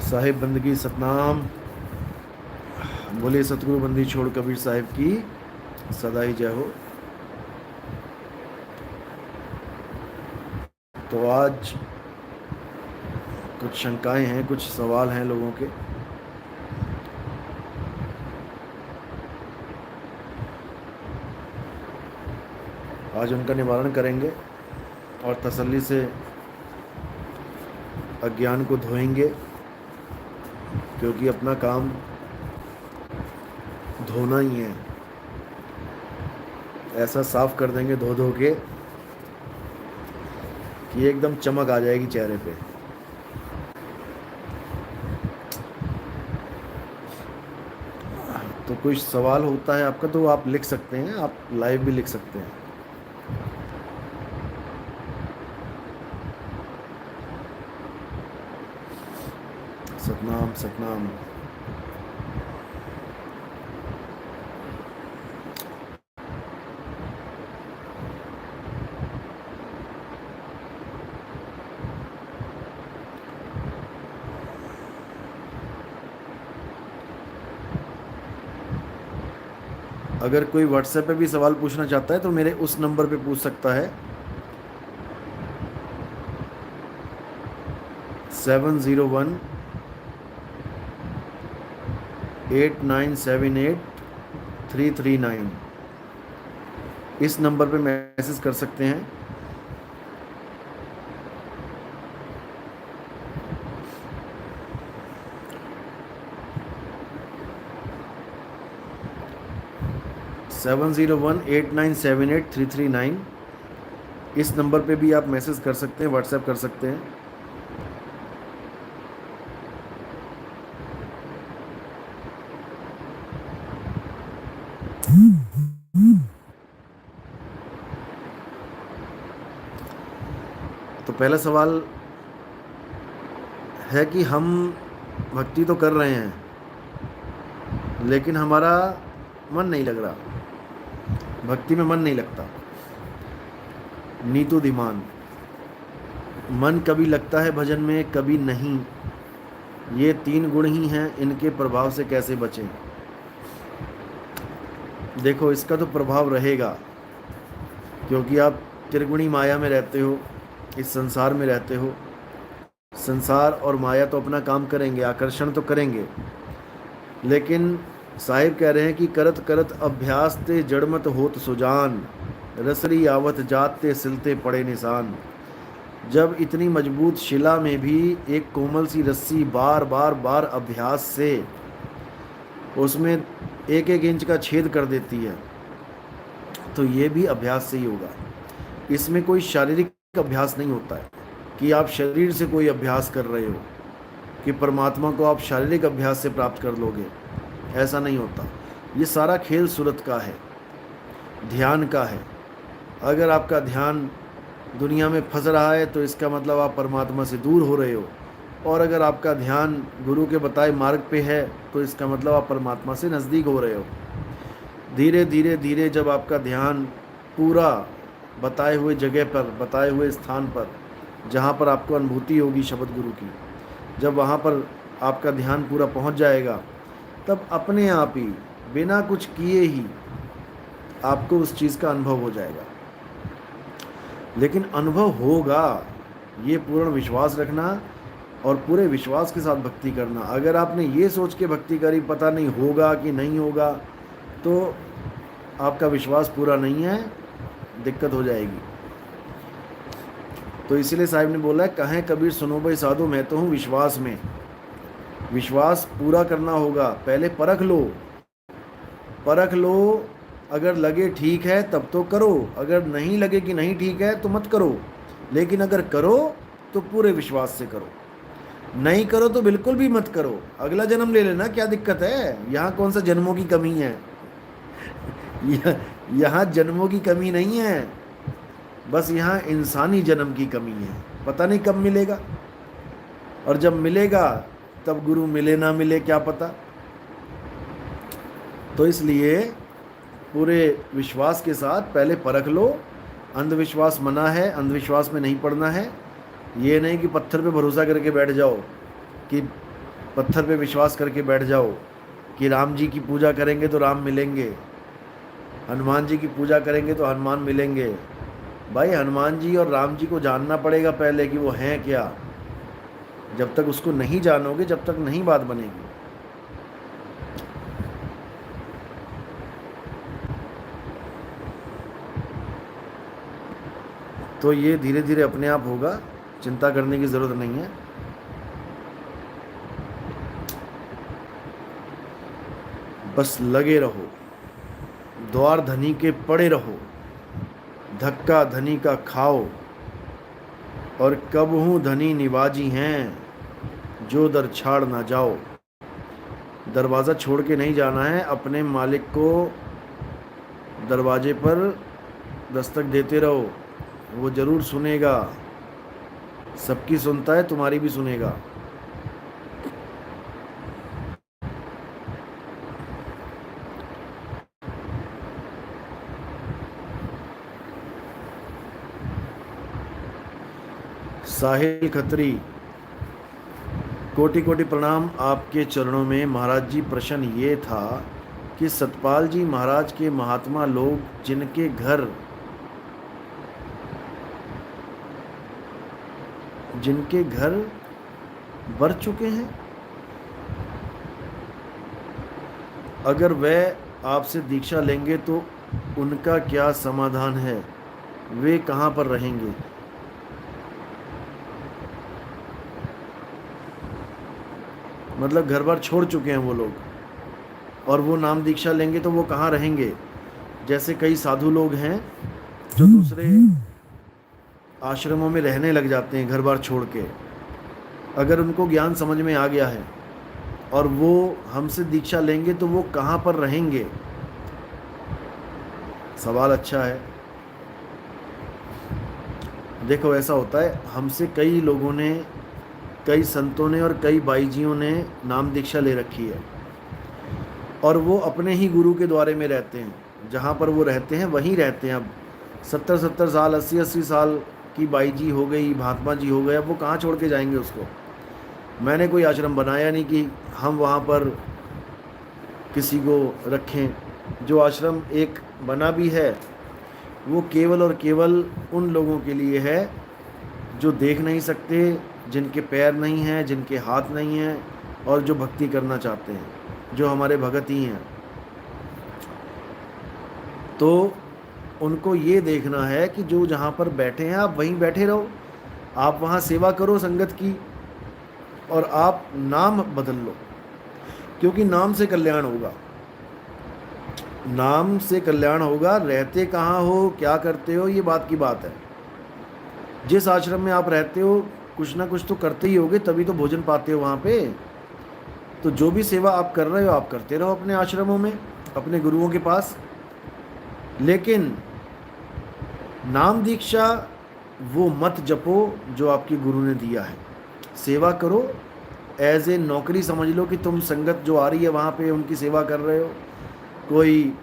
साहिब बंदगी सतनाम। बोले सतगुरु बंदी छोड़ कबीर साहिब की सदा ही जय हो। तो आज कुछ शंकाएं हैं, कुछ सवाल हैं लोगों के। आज उनका निवारण करेंगे और तसल्ली से अज्ञान को धोएंगे, क्योंकि अपना काम धोना ही है। ऐसा साफ कर देंगे धो धो के कि एकदम चमक आ जाएगी चेहरे पे। तो कुछ सवाल होता है आपका तो आप लिख सकते हैं, आप लाइव भी लिख सकते हैं। सतनाम सतनाम। अगर कोई व्हाट्सएप पे भी सवाल पूछना चाहता है तो मेरे उस नंबर पे पूछ सकता है 701-8978-339। इस नंबर पे मैसेज कर सकते हैं। सेवन 701-8978-339। इस नंबर पे भी आप मैसेज कर सकते हैं, व्हाट्सएप कर सकते हैं। तो पहला सवाल है कि हम भक्ति तो कर रहे हैं लेकिन हमारा मन नहीं लग रहा, भक्ति में मन नहीं लगता। नीतू धीमान, मन कभी लगता है भजन में कभी नहीं। ये 3 गुण ही हैं, इनके प्रभाव से कैसे बचें? देखो, इसका तो प्रभाव रहेगा क्योंकि आप त्रिगुणी माया में रहते हो, इस संसार में रहते हो। संसार और माया तो अपना काम करेंगे, आकर्षण तो करेंगे, लेकिन साहिब कह रहे हैं कि करत करत अभ्यास ते जड़मत होत सुजान, रसरी आवत जात ते सिलते पड़े निशान। जब इतनी मजबूत शिला में भी एक कोमल सी रस्सी बार बार बार अभ्यास से उसमें 1-1 इंच का छेद कर देती है, तो ये भी अभ्यास से ही होगा। इसमें कोई शारीरिक अभ्यास नहीं होता है कि आप शरीर से कोई अभ्यास कर रहे हो कि परमात्मा को आप शारीरिक अभ्यास से प्राप्त कर लोगे, ऐसा नहीं होता। ये सारा खेल सूरत का है, ध्यान का है। अगर आपका ध्यान दुनिया में फंस रहा है तो इसका मतलब आप परमात्मा से दूर हो रहे हो, और अगर आपका ध्यान गुरु के बताए मार्ग पे है तो इसका मतलब आप परमात्मा से नज़दीक हो रहे हो। धीरे धीरे धीरे जब आपका ध्यान पूरा बताए हुए जगह पर, बताए हुए स्थान पर, जहाँ पर आपको अनुभूति होगी शब्द गुरु की, जब वहाँ पर आपका ध्यान पूरा पहुँच जाएगा, तब अपने आप ही बिना कुछ किए ही आपको उस चीज़ का अनुभव हो जाएगा। लेकिन अनुभव होगा, ये पूर्ण विश्वास रखना और पूरे विश्वास के साथ भक्ति करना। अगर आपने ये सोच के भक्ति करी पता नहीं होगा कि नहीं होगा, तो आपका विश्वास पूरा नहीं है, दिक्कत हो जाएगी। तो इसीलिए साहिब ने बोला है, कहें कबीर सुनो भाई साधु मैं तो हूँ विश्वास में। विश्वास पूरा करना होगा, पहले परख लो, परख लो। अगर लगे ठीक है तब तो करो, अगर नहीं लगे कि नहीं ठीक है तो मत करो। लेकिन अगर करो तो पूरे विश्वास से करो, नहीं करो तो बिल्कुल भी मत करो। अगला जन्म ले लेना, क्या दिक्कत है? यहाँ कौन सा जन्मों की कमी है? यहाँ जन्मों की कमी नहीं है, बस यहाँ इंसानी जन्म की कमी है। पता नहीं कब मिलेगा, और जब मिलेगा तब गुरु मिले ना मिले क्या पता। तो इसलिए पूरे विश्वास के साथ पहले परख लो। अंधविश्वास मना है, अंधविश्वास में नहीं पड़ना है। ये नहीं कि पत्थर पे भरोसा करके बैठ जाओ कि पत्थर पे विश्वास करके बैठ जाओ कि राम जी की पूजा करेंगे तो राम मिलेंगे, हनुमान जी की पूजा करेंगे तो हनुमान मिलेंगे। भाई हनुमान जी और राम जी को जानना पड़ेगा पहले कि वो हैं क्या। जब तक उसको नहीं जानोगे, जब तक नहीं बात बनेगी। तो ये धीरे धीरे अपने आप होगा, चिंता करने की ज़रूरत नहीं है। बस लगे रहो, द्वार धनी के पड़े रहो, धक्का धनी का खाओ, और कब हूँ धनी निवाजी हैं, जो दर छाड़ ना जाओ। दरवाज़ा छोड़ के नहीं जाना है, अपने मालिक को दरवाजे पर दस्तक देते रहो, वो ज़रूर सुनेगा। सबकी सुनता है, तुम्हारी भी सुनेगा। साहिल खत्री, कोटि कोटि प्रणाम आपके चरणों में महाराज जी। प्रश्न ये था कि सतपाल जी महाराज के महात्मा लोग जिनके घर बर चुके हैं, अगर वह आपसे दीक्षा लेंगे तो उनका क्या समाधान है, वे कहाँ पर रहेंगे? मतलब घर बार छोड़ चुके हैं वो लोग, और वो नाम दीक्षा लेंगे तो वो कहाँ रहेंगे? जैसे कई साधु लोग हैं जो दूसरे आश्रमों में रहने लग जाते हैं घर बार छोड़ के। अगर उनको ज्ञान समझ में आ गया है और वो हमसे दीक्षा लेंगे तो वो कहाँ पर रहेंगे? सवाल अच्छा है। देखो ऐसा होता है, हमसे कई लोगों ने, कई संतों ने और कई बाईजियों ने नाम दीक्षा ले रखी है, और वो अपने ही गुरु के द्वारे में रहते हैं। जहाँ पर वो रहते हैं वहीं रहते हैं। अब 70-70 साल, 80-80 साल की बाई जी हो गई, महात्मा जी हो गए, अब वो कहाँ छोड़ के जाएंगे उसको? मैंने कोई आश्रम बनाया नहीं कि हम वहाँ पर किसी को रखें। जो आश्रम एक बना भी है वो केवल और केवल उन लोगों के लिए है जो देख नहीं सकते, जिनके पैर नहीं हैं, जिनके हाथ नहीं हैं, और जो भक्ति करना चाहते हैं, जो हमारे भगत ही हैं। तो उनको ये देखना है कि जो जहाँ पर बैठे हैं आप वहीं बैठे रहो, आप वहाँ सेवा करो संगत की, और आप नाम बदल लो, क्योंकि नाम से कल्याण होगा। नाम से कल्याण होगा। रहते कहाँ हो, क्या करते हो, ये बात की बात है। जिस आश्रम में आप रहते हो कुछ ना कुछ तो करते ही होगे, तभी तो भोजन पाते हो वहाँ पे। तो जो भी सेवा आप कर रहे हो आप करते रहो अपने आश्रमों में, अपने गुरुओं के पास। लेकिन नाम दीक्षा वो मत जपो जो आपके गुरु ने दिया है। सेवा करो, एज ए नौकरी समझ लो कि तुम संगत जो आ रही है वहाँ पे उनकी सेवा कर रहे हो। कोई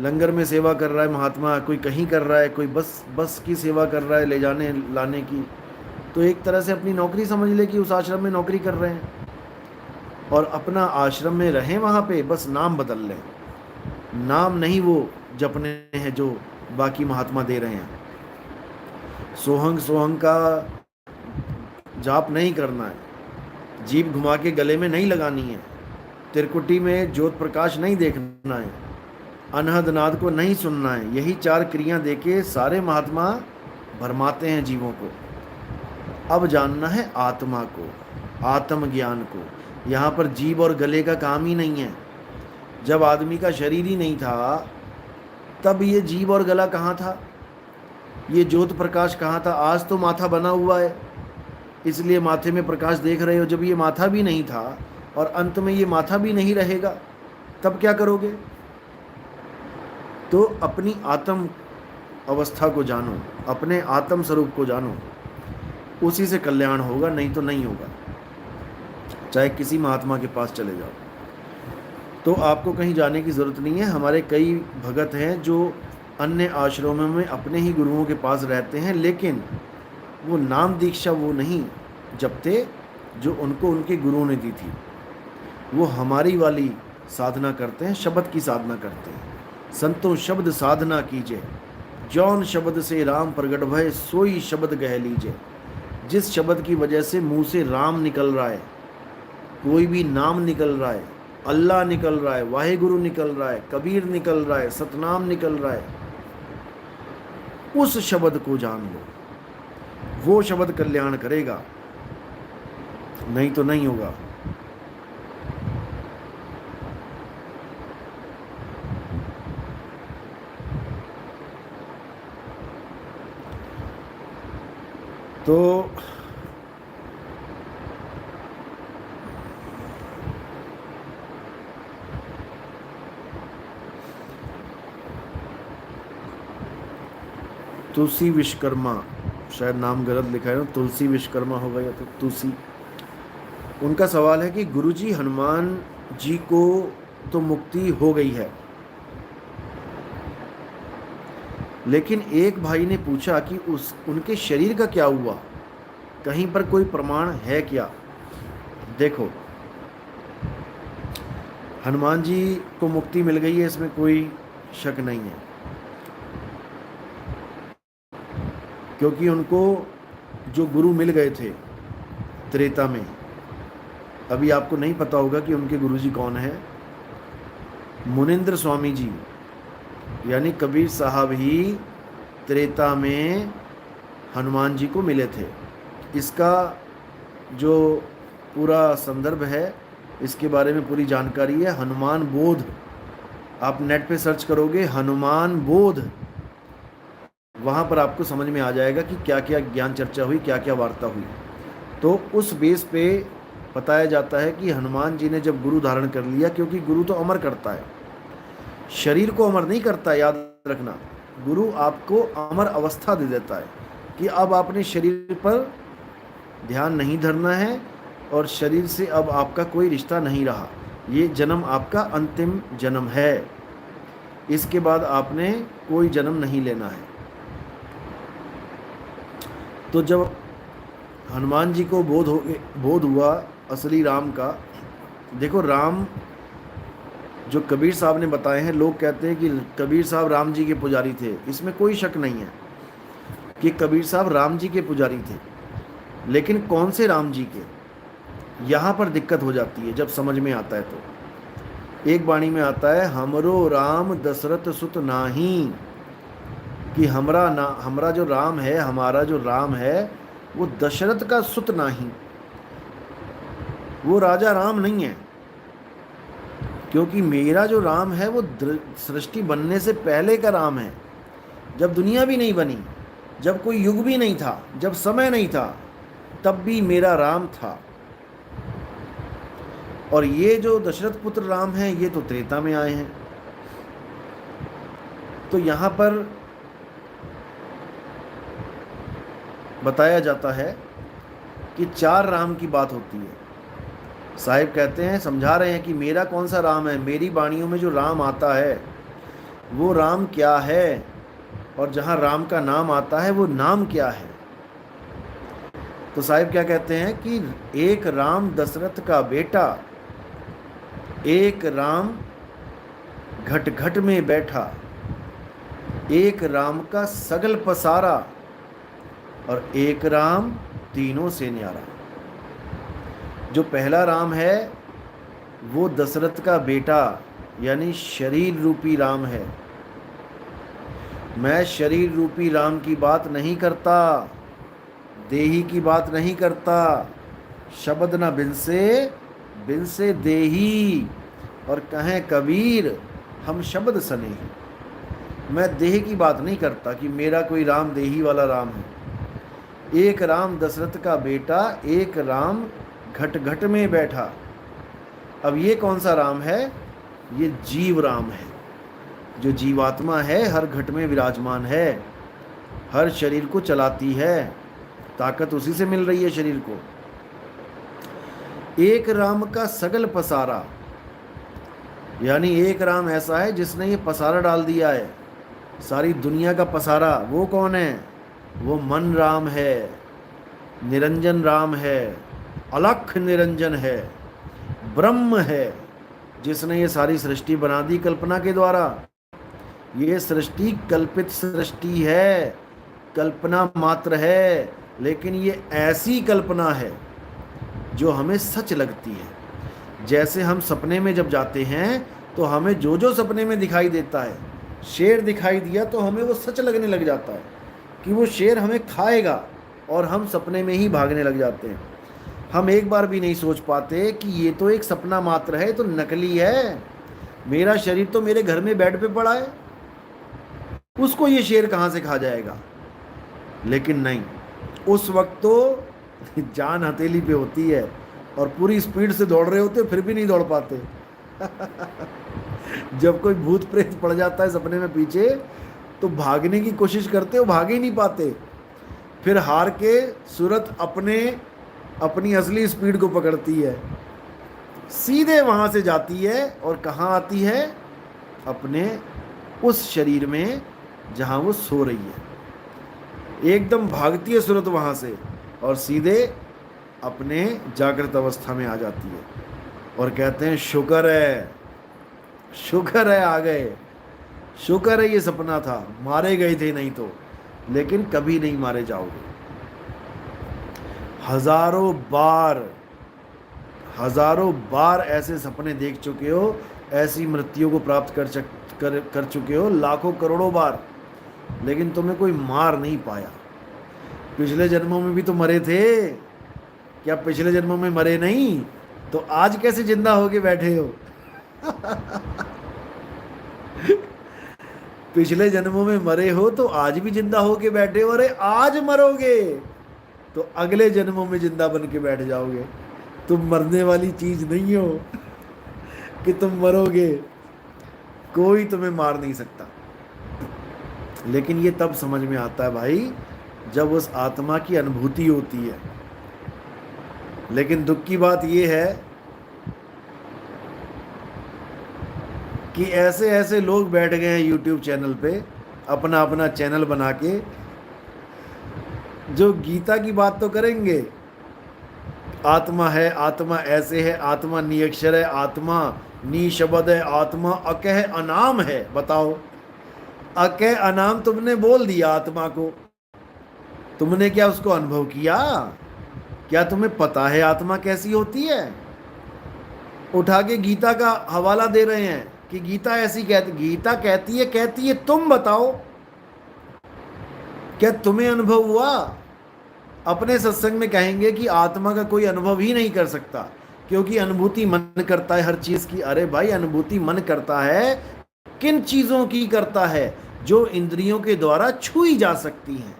लंगर में सेवा कर रहा है महात्मा, कोई कहीं कर रहा है, कोई बस की सेवा कर रहा है ले जाने लाने की। तो एक तरह से अपनी नौकरी समझ ले कि उस आश्रम में नौकरी कर रहे हैं, और अपना आश्रम में रहें वहाँ पे, बस नाम बदल लें। नाम नहीं वो जपने हैं जो बाकी महात्मा दे रहे हैं। सोहंग सोहंग का जाप नहीं करना है, जीभ घुमा के गले में नहीं लगानी है, त्रिकुटी में ज्योत प्रकाश नहीं देखना है, अनहद नाद को नहीं सुनना है। यही 4 क्रियां देके सारे महात्मा भरमाते हैं जीवों को। अब जानना है आत्मा को, आत्मज्ञान को। यहाँ पर जीभ और गले का काम ही नहीं है। जब आदमी का शरीर ही नहीं था तब ये जीभ और गला कहाँ था, ये ज्योत प्रकाश कहाँ था? आज तो माथा बना हुआ है इसलिए माथे में प्रकाश देख रहे हो। जब ये माथा भी नहीं था और अंत में ये माथा भी नहीं रहेगा, तब क्या करोगे? तो अपनी आत्म अवस्था को जानो, अपने आत्म स्वरूप को जानो, उसी से कल्याण होगा, नहीं तो नहीं होगा। चाहे किसी महात्मा के पास चले जाओ। तो आपको कहीं जाने की ज़रूरत नहीं है। हमारे कई भगत हैं जो अन्य आश्रमों में अपने ही गुरुओं के पास रहते हैं, लेकिन वो नाम दीक्षा वो नहीं जपते जो उनको उनके गुरुओं ने दी थी। वो हमारी वाली साधना करते हैं, शब्द की साधना करते हैं। संतों शब्द साधना कीजिए, जौन शब्द से राम प्रगट भय सोई शब्द गह लीजिए। जिस शब्द की वजह से मुंह से राम निकल रहा है, कोई भी नाम निकल रहा है, अल्लाह निकल रहा है, वाहेगुरु निकल रहा है, कबीर निकल रहा है, सतनाम निकल रहा है, उस शब्द को जान लो। वो शब्द कल्याण करेगा, नहीं तो नहीं होगा। तो तुलसी विश्वकर्मा, शायद नाम गलत लिखा है ना, तुलसी विश्वकर्मा होगा या तो तुलसी। उनका सवाल है कि गुरुजी हनुमान जी को तो मुक्ति हो गई है, लेकिन एक भाई ने पूछा कि उनके शरीर का क्या हुआ, कहीं पर कोई प्रमाण है क्या? देखो, हनुमान जी को मुक्ति मिल गई है, इसमें कोई शक नहीं है, क्योंकि उनको जो गुरु मिल गए थे त्रेता में, अभी आपको नहीं पता होगा कि उनके गुरुजी कौन है। मुनिंद्र स्वामी जी यानी कबीर साहब ही त्रेता में हनुमान जी को मिले थे। इसका जो पूरा संदर्भ है, इसके बारे में पूरी जानकारी है हनुमान बोध। आप नेट पे सर्च करोगे हनुमान बोध, वहाँ पर आपको समझ में आ जाएगा कि क्या क्या ज्ञान चर्चा हुई, क्या क्या वार्ता हुई। तो उस बेस पे बताया जाता है कि हनुमान जी ने जब गुरु धारण कर लिया, क्योंकि गुरु तो अमर करता है, शरीर को अमर नहीं करता, याद रखना। गुरु आपको अमर अवस्था दे देता है कि अब आपने शरीर पर ध्यान नहीं धरना है और शरीर से अब आपका कोई रिश्ता नहीं रहा, ये जन्म आपका अंतिम जन्म है, इसके बाद आपने कोई जन्म नहीं लेना है। तो जब हनुमान जी को बोध हुआ असली राम का, देखो राम जो कबीर साहब ने बताए हैं, लोग कहते हैं कि कबीर साहब राम जी के पुजारी थे, इसमें कोई शक नहीं है कि कबीर साहब राम जी के पुजारी थे, लेकिन कौन से राम जी के, यहाँ पर दिक्कत हो जाती है जब समझ में आता है। तो एक वाणी में आता है हमरो राम दशरथ सुत नाही, कि हमरा जो राम है, हमारा जो राम है वो दशरथ का सुत नहीं, वो राजा राम नहीं है, क्योंकि मेरा जो राम है वो सृष्टि बनने से पहले का राम है, जब दुनिया भी नहीं बनी, जब कोई युग भी नहीं था, जब समय नहीं था, तब भी मेरा राम था। और ये जो दशरथ पुत्र राम हैं, ये तो त्रेता में आए हैं। तो यहाँ पर बताया जाता है कि 4 राम की बात होती है। साहिब कहते हैं, समझा रहे हैं कि मेरा कौन सा राम है, मेरी वाणियों में जो राम आता है वो राम क्या है, और जहाँ राम का नाम आता है वो नाम क्या है। तो साहिब क्या कहते हैं कि एक राम दशरथ का बेटा, एक राम घट घट में बैठा, एक राम का सगल पसारा, और एक राम तीनों से न्यारा। जो पहला राम है वो दशरथ का बेटा यानी शरीर रूपी राम है। मैं शरीर रूपी राम की बात नहीं करता, देही की बात नहीं करता। शब्द न बिन से देही, और कहें कबीर हम शब्द सने ही। मैं देह की बात नहीं करता कि मेरा कोई राम देही वाला राम है। एक राम दशरथ का बेटा, एक राम घट घट में बैठा। अब ये कौन सा राम है? ये जीव राम है, जो जीवात्मा है, हर घट में विराजमान है, हर शरीर को चलाती है, ताकत उसी से मिल रही है शरीर को। एक राम का सगल पसारा, यानी एक राम ऐसा है जिसने ये पसारा डाल दिया है, सारी दुनिया का पसारा। वो कौन है? वो मन राम है, निरंजन राम है, अलख निरंजन है, ब्रह्म है जिसने ये सारी सृष्टि बना दी कल्पना के द्वारा। ये सृष्टि कल्पित सृष्टि है, कल्पना मात्र है, लेकिन ये ऐसी कल्पना है जो हमें सच लगती है। जैसे हम सपने में जब जाते हैं तो हमें जो जो सपने में दिखाई देता है, शेर दिखाई दिया तो हमें वो सच लगने लग जाता है कि वो शेर हमें खाएगा, और हम सपने में ही भागने लग जाते हैं। हम एक बार भी नहीं सोच पाते कि ये तो एक सपना मात्र है, तो नकली है, मेरा शरीर तो मेरे घर में बेड पे पड़ा है, उसको ये शेर कहाँ से खा जाएगा। लेकिन नहीं, उस वक्त तो जान हथेली पे होती है और पूरी स्पीड से दौड़ रहे होते, फिर भी नहीं दौड़ पाते। जब कोई भूत प्रेत पड़ जाता है सपने में पीछे, तो भागने की कोशिश करते हो, भाग ही नहीं पाते। फिर हार के सूरत अपनी असली स्पीड को पकड़ती है, सीधे वहां से जाती है और कहाँ आती है, अपने उस शरीर में जहां वो सो रही है। एकदम भागती है सूरत वहां से और सीधे अपने जागृत अवस्था में आ जाती है। और कहते हैं शुक्र है, शुक्र है आ गए, शुक्र है ये सपना था, मारे गए थे नहीं तो, लेकिन कभी नहीं मारे जाओगे। हजारों बार ऐसे सपने देख चुके हो, ऐसी मृत्यु को प्राप्त कर चुके हो, लाखों करोड़ों बार, लेकिन तुम्हें कोई मार नहीं पाया। पिछले जन्मों में भी तो मरे थे, क्या पिछले जन्मों में मरे नहीं? तो आज कैसे जिंदा होके बैठे हो? पिछले जन्मों में मरे हो तो आज भी जिंदा होके बैठे हो। अरे आज मरोगे तो अगले जन्मों में जिंदा बन के बैठ जाओगे। तुम मरने वाली चीज नहीं हो कि तुम मरोगे, कोई तुम्हें मार नहीं सकता। लेकिन ये तब समझ में आता है भाई जब उस आत्मा की अनुभूति होती है। लेकिन दुख की बात ये है कि ऐसे ऐसे लोग बैठ गए हैं यूट्यूब चैनल पे, अपना अपना चैनल बना के, जो गीता की बात तो करेंगे, आत्मा है, आत्मा ऐसे है, आत्मा निअक्षर है, आत्मा निशब्द है, आत्मा अकह अनाम है। बताओ, अकह अनाम तुमने बोल दिया आत्मा को, तुमने क्या उसको अनुभव किया? क्या तुम्हें पता है आत्मा कैसी होती है? उठा के गीता का हवाला दे रहे हैं कि गीता ऐसी गीता कहती है, तुम बताओ क्या तुम्हें अनुभव हुआ? अपने सत्संग में कहेंगे कि आत्मा का कोई अनुभव ही नहीं कर सकता, क्योंकि अनुभूति मन करता है हर चीज की। अरे भाई, अनुभूति मन करता है, किन चीजों की करता है? जो इंद्रियों के द्वारा छुई जा सकती हैं,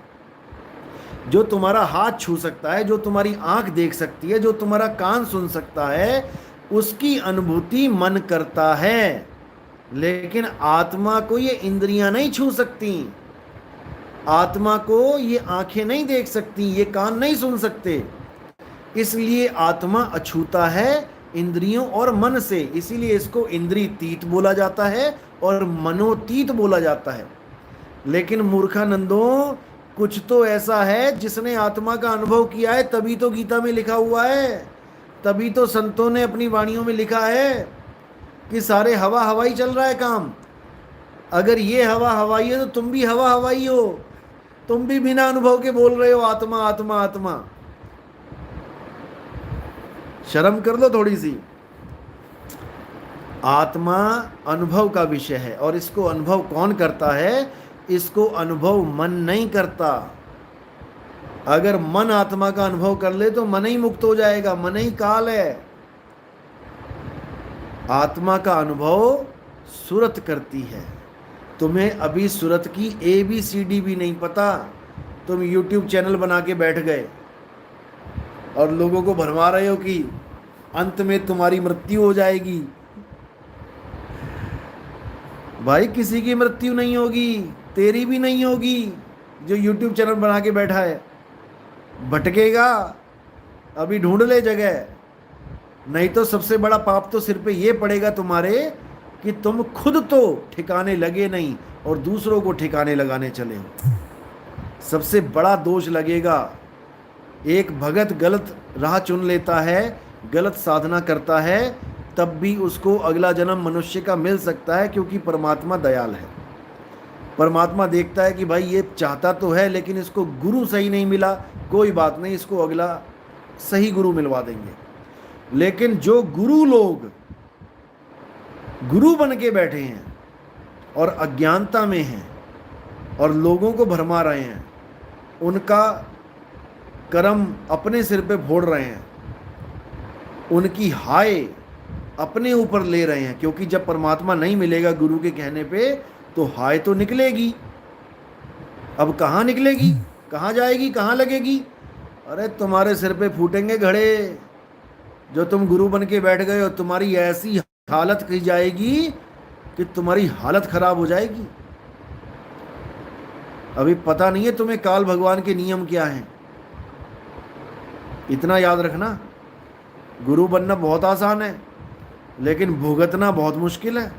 जो तुम्हारा हाथ छू सकता है, जो तुम्हारी आंख देख सकती है, जो तुम्हारा कान सुन सकता है, उसकी अनुभूति मन करता है। लेकिन आत्मा को ये इंद्रियां नहीं छू सकती, आत्मा को ये आंखें नहीं देख सकती, ये कान नहीं सुन सकते। इसलिए आत्मा अछूता है इंद्रियों और मन से, इसीलिए इसको इंद्रियतीत बोला जाता है और मनोतीत बोला जाता है। लेकिन मूर्खानंदों, कुछ तो ऐसा है जिसने आत्मा का अनुभव किया है, तभी तो गीता में लिखा हुआ है, तभी तो संतों ने अपनी वाणियों में लिखा है कि सारे हवा हवाई चल रहा है काम। अगर ये हवा हवाई है तो तुम भी हवा हवाई हो, तुम भी बिना अनुभव के बोल रहे हो आत्मा आत्मा आत्मा। शर्म कर लो थोड़ी सी। आत्मा अनुभव का विषय है, और इसको अनुभव कौन करता है? इसको अनुभव मन नहीं करता। अगर मन आत्मा का अनुभव कर ले तो मन ही मुक्त हो जाएगा, मन ही काल है। आत्मा का अनुभव सुरत करती है। तुम्हें अभी सुरत की ABCD भी नहीं पता, तुम YouTube चैनल बना के बैठ गए और लोगों को भरमा रहे हो कि अंत में तुम्हारी मृत्यु हो जाएगी। भाई, किसी की मृत्यु नहीं होगी, तेरी भी नहीं होगी। जो YouTube चैनल बना के बैठा है भटकेगा, अभी ढूंढ ले जगह, नहीं तो सबसे बड़ा पाप तो सिर पे ये पड़ेगा तुम्हारे कि तुम खुद तो ठिकाने लगे नहीं और दूसरों को ठिकाने लगाने चले हो। सबसे बड़ा दोष लगेगा। एक भगत गलत राह चुन लेता है, गलत साधना करता है तब भी उसको अगला जन्म मनुष्य का मिल सकता है, क्योंकि परमात्मा दयाल है। परमात्मा देखता है कि भाई ये चाहता तो है लेकिन इसको गुरु सही नहीं मिला, कोई बात नहीं, इसको अगला सही गुरु मिलवा देंगे। लेकिन जो गुरु लोग गुरु बन के बैठे हैं और अज्ञानता में हैं और लोगों को भरमा रहे हैं, उनका कर्म अपने सिर पे फोड़ रहे हैं, उनकी हाय अपने ऊपर ले रहे हैं। क्योंकि जब परमात्मा नहीं मिलेगा गुरु के कहने पे तो हाय तो निकलेगी। अब कहाँ निकलेगी, कहाँ जाएगी, कहाँ लगेगी? अरे तुम्हारे सिर पे फूटेंगे घड़े। जो तुम गुरु बन के बैठ गए हो, तुम्हारी ऐसी हालत की जाएगी कि तुम्हारी हालत खराब हो जाएगी। अभी पता नहीं है तुम्हें काल भगवान के नियम क्या हैं। इतना याद रखना, गुरु बनना बहुत आसान है लेकिन भुगतना बहुत मुश्किल है।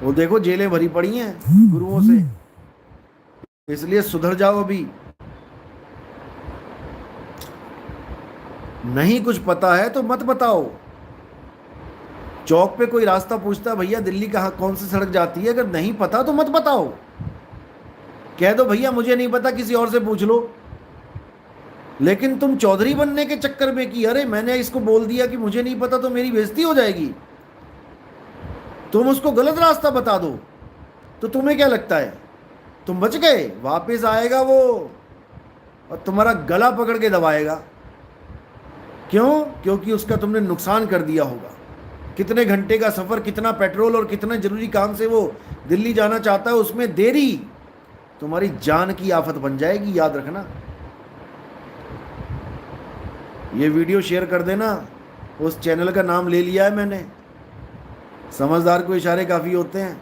वो देखो जेलें भरी पड़ी हैं गुरुओं से, इसलिए सुधर जाओ। अभी नहीं कुछ पता है तो मत बताओ। चौक पे कोई रास्ता पूछता, भैया दिल्ली कहाँ कौन सी सड़क जाती है, अगर नहीं पता तो मत बताओ। कह दो भैया मुझे नहीं पता, किसी और से पूछ लो। लेकिन तुम चौधरी बनने के चक्कर में कि अरे मैंने इसको बोल दिया कि मुझे नहीं पता तो मेरी बेइज्जती हो जाएगी, तुम उसको गलत रास्ता बता दो तो तुम्हें क्या लगता है तुम बच गए? वापस आएगा वो और तुम्हारा गला पकड़ के दबाएगा। क्यों? क्योंकि उसका तुमने नुकसान कर दिया होगा। कितने घंटे का सफ़र, कितना पेट्रोल और कितना ज़रूरी काम से वो दिल्ली जाना चाहता है, उसमें देरी तुम्हारी जान की आफत बन जाएगी, याद रखना। ये वीडियो शेयर कर देना। उस चैनल का नाम ले लिया है मैंने, समझदार को इशारे काफ़ी होते हैं।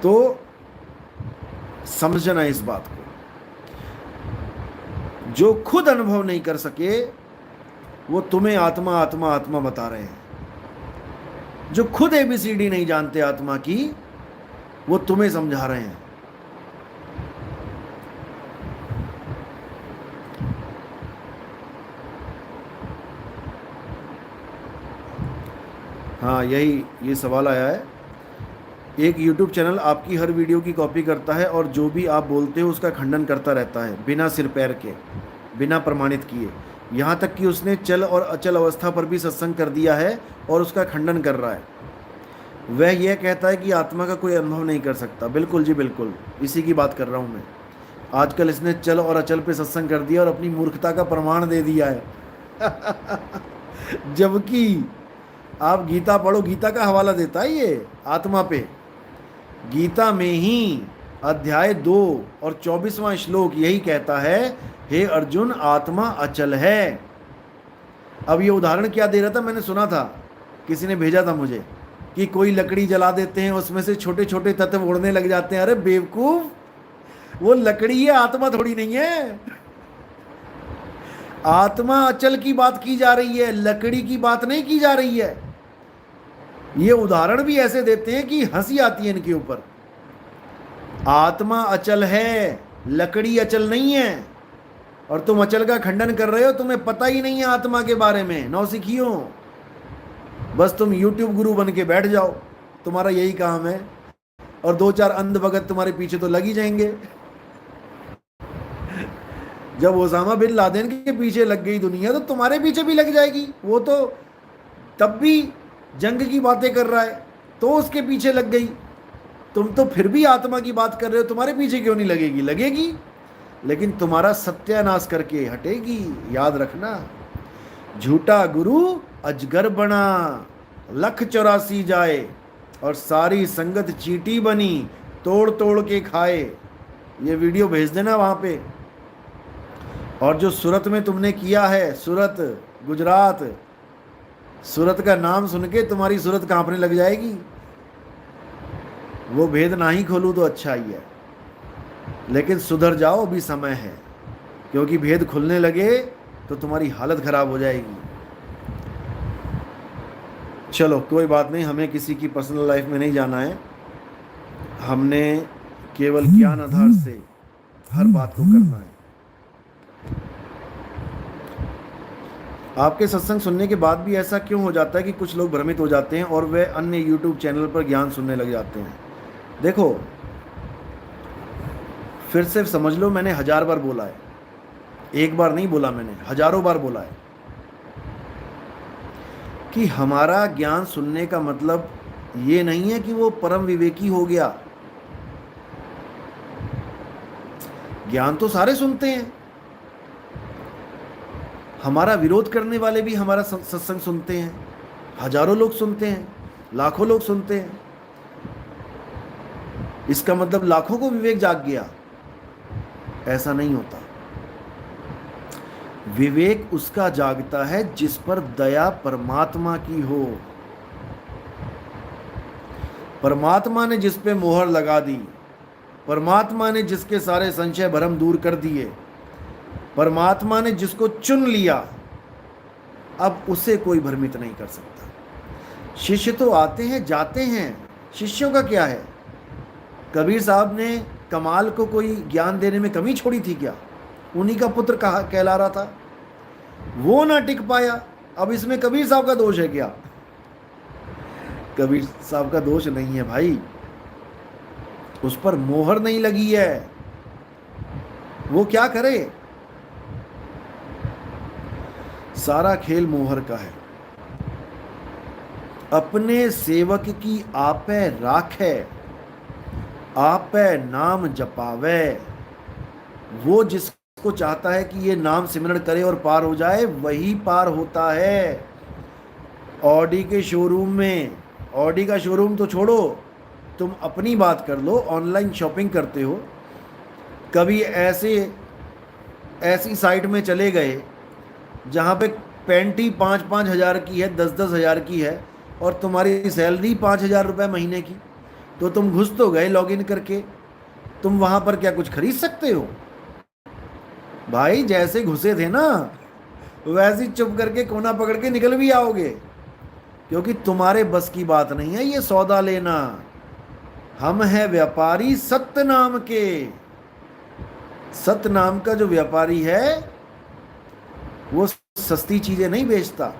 तो समझना इस बात को, जो खुद अनुभव नहीं कर सके वो तुम्हें आत्मा आत्मा आत्मा बता रहे हैं। जो खुद ABCD नहीं जानते आत्मा की, वो तुम्हें समझा रहे हैं। हाँ, ये सवाल आया है। एक YouTube चैनल आपकी हर वीडियो की कॉपी करता है और जो भी आप बोलते हो उसका खंडन करता रहता है, बिना सिर पैर के, बिना प्रमाणित किए। यहाँ तक कि उसने चल और अचल अवस्था पर भी सत्संग कर दिया है और उसका खंडन कर रहा है। वह यह कहता है कि आत्मा का कोई अनुभव नहीं कर सकता। बिल्कुल जी बिल्कुल, इसी की बात कर रहा हूँ मैं। आजकल इसने चल और अचल पे सत्संग कर दिया और अपनी मूर्खता का प्रमाण दे दिया है। जबकि आप गीता पढ़ो, गीता का हवाला देता है ये आत्मा पे। गीता में ही अध्याय 2 और 24वां श्लोक यही कहता है, हे अर्जुन आत्मा अचल है। अब ये उदाहरण क्या दे रहा था, मैंने सुना था, किसी ने भेजा था मुझे, कि कोई लकड़ी जला देते हैं, उसमें से छोटे छोटे तत्व उड़ने लग जाते हैं। अरे बेवकूफ, वो लकड़ी है, आत्मा थोड़ी नहीं है। आत्मा अचल की बात की जा रही है, लकड़ी की बात नहीं की जा रही है। ये उदाहरण भी ऐसे देते हैं कि हंसी आती है इनके ऊपर। आत्मा अचल है, लकड़ी अचल नहीं है। और तुम अचल का खंडन कर रहे हो, तुम्हें पता ही नहीं है आत्मा के बारे में, नौसिखियों। बस तुम YouTube गुरु बन के बैठ जाओ, तुम्हारा यही काम है। और 2-4 अंध भगत तुम्हारे पीछे तो लग ही जाएंगे। जब ओसामा बिन लादेन के पीछे लग गई दुनिया, तो तुम्हारे पीछे भी लग जाएगी। वो तो तब भी जंग की बातें कर रहा है तो उसके पीछे लग गई। तुम तो फिर भी आत्मा की बात कर रहे हो, तुम्हारे पीछे क्यों नहीं लगेगी? लगेगी, लेकिन तुम्हारा सत्यानाश करके हटेगी, याद रखना। झूठा गुरु अजगर बना, 1,84 जाए और सारी संगत चींटी बनी, तोड़ तोड़ के खाए। ये वीडियो भेज देना वहाँ पे। और जो सूरत में तुमने किया है, सूरत गुजरात, सूरत का नाम सुन के तुम्हारी सूरत कांपने लग जाएगी। वो भेद ना ही खोलूँ तो अच्छा ही है, लेकिन सुधर जाओ, अभी समय है। क्योंकि भेद खुलने लगे तो तुम्हारी हालत खराब हो जाएगी। चलो कोई बात नहीं, हमें किसी की पर्सनल लाइफ में नहीं जाना है। हमने केवल ज्ञान आधार से हर बात को करना है। आपके सत्संग सुनने के बाद भी ऐसा क्यों हो जाता है कि कुछ लोग भ्रमित हो जाते हैं और वे अन्य यूट्यूब चैनल पर ज्ञान सुनने लग जाते हैं? देखो, फिर से समझ लो, मैंने 1000 बार बोला है, एक बार नहीं बोला, मैंने हजारों बार बोला है कि हमारा ज्ञान सुनने का मतलब ये नहीं है कि वो परम विवेकी हो गया। ज्ञान तो सारे सुनते हैं, हमारा विरोध करने वाले भी हमारा सत्संग सुनते हैं, हजारों लोग सुनते हैं, लाखों लोग सुनते हैं। इसका मतलब लाखों को विवेक जाग गया? ऐसा नहीं होता। विवेक उसका जागता है जिस पर दया परमात्मा की हो। परमात्मा ने जिस पे मोहर लगा दी, परमात्मा ने जिसके सारे संशय भरम दूर कर दिए, परमात्मा ने जिसको चुन लिया, अब उसे कोई भ्रमित नहीं कर सकता। शिष्य तो आते हैं जाते हैं, शिष्यों का क्या है? कबीर साहब ने कमाल को कोई ज्ञान देने में कमी छोड़ी थी क्या? उन्हीं का पुत्र कहा कहला रहा था, वो ना टिक पाया। अब इसमें कबीर साहब का दोष है क्या? कबीर साहब का दोष नहीं है भाई, उस पर मोहर नहीं लगी है। वो क्या करे? सारा खेल मोहर का है। अपने सेवक की आपे राखे, आपे नाम जपावे। वो जिसको चाहता है कि ये नाम सिमरण करे और पार हो जाए, वही पार होता है। ऑडी के शोरूम में, ऑडी का शोरूम तो छोड़ो, तुम अपनी बात कर लो, ऑनलाइन शॉपिंग करते हो, कभी ऐसी साइट में चले गए जहाँ पे पैंटी 5-5 हज़ार की है, 10-10 हज़ार की है, और तुम्हारी सैलरी 5,000 रुपये महीने की, तो तुम घुस तो गए लॉगिन करके, तुम वहाँ पर क्या कुछ खरीद सकते हो? भाई जैसे घुसे थे ना, वैसे ही चुप करके कोना पकड़ के निकल भी आओगे, क्योंकि तुम्हारे बस की बात नहीं है ये सौदा लेना। हम हैं व्यापारी सत्य नाम के। सत्य नाम का जो व्यापारी है वो सस्ती चीजें नहीं बेचता।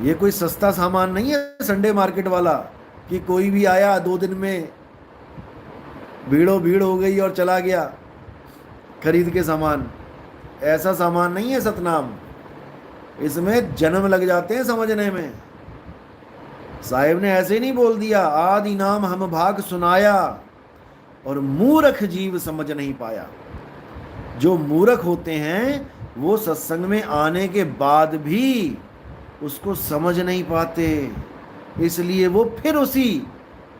ये कोई सस्ता सामान नहीं है संडे मार्केट वाला कि कोई भी आया 2 दिन में भीड़ों भीड़ हो गई और चला गया खरीद के सामान। ऐसा सामान नहीं है सतनाम, इसमें जन्म लग जाते हैं समझने में। साहिब ने ऐसे नहीं बोल दिया, आदि नाम हम भाग सुनाया और मूर्ख जीव समझ नहीं पाया। जो मूर्ख होते हैं वो सत्संग में आने के बाद भी उसको समझ नहीं पाते, इसलिए वो फिर उसी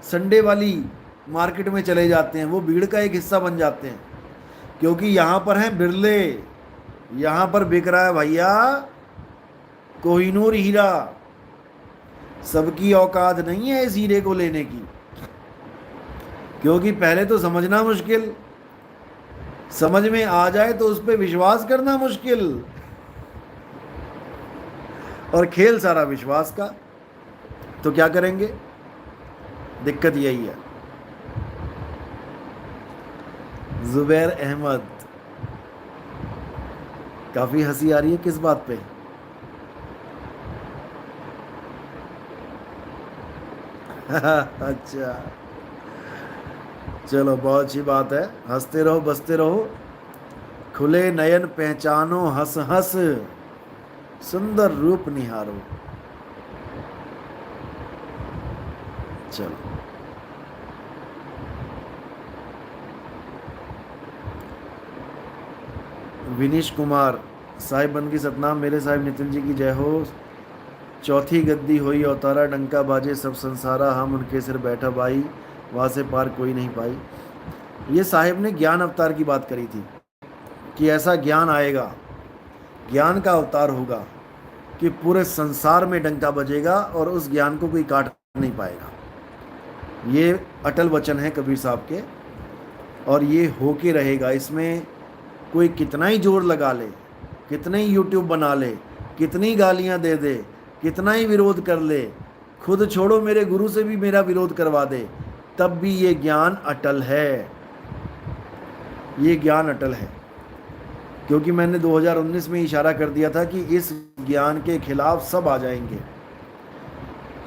संडे वाली मार्केट में चले जाते हैं, वो भीड़ का एक हिस्सा बन जाते हैं। क्योंकि यहाँ पर हैं बिरले, यहाँ पर बिक रहा है भैया कोहिनूर हीरा। सबकी औकात नहीं है इस हीरे को लेने की, क्योंकि पहले तो समझना मुश्किल, समझ में आ जाए तो उस पर विश्वास करना मुश्किल, और खेल सारा विश्वास का। तो क्या करेंगे? दिक्कत यही है। जुबैर अहमद, काफी हंसी आ रही है, किस बात पे? अच्छा चलो, बहुत अच्छी बात है, हंसते रहो बसते रहो, खुले नयन पहचानो हंस हंस, सुंदर रूप निहारो। चलो, विनीश कुमार, साहिब बन की सतनाम, मेरे साहिब नितिन जी की जय हो। चौथी गद्दी होई अवतारा, डंका बाजे सब संसारा, हम उनके सिर बैठा भाई, वहाँ से पार कोई नहीं पाई। ये साहिब ने ज्ञान अवतार की बात करी थी कि ऐसा ज्ञान आएगा, ज्ञान का अवतार होगा कि पूरे संसार में डंका बजेगा और उस ज्ञान को कोई काट नहीं पाएगा। ये अटल वचन है कबीर साहब के, और ये होके रहेगा। इसमें कोई कितना ही जोर लगा ले, कितने ही यूट्यूब बना ले, कितनी गालियां दे दे, कितना ही विरोध कर ले, खुद छोड़ो मेरे गुरु से भी मेरा विरोध करवा दे, तब भी ये ज्ञान अटल है, ये ज्ञान अटल है। क्योंकि मैंने 2019 में इशारा कर दिया था कि इस ज्ञान के खिलाफ सब आ जाएंगे।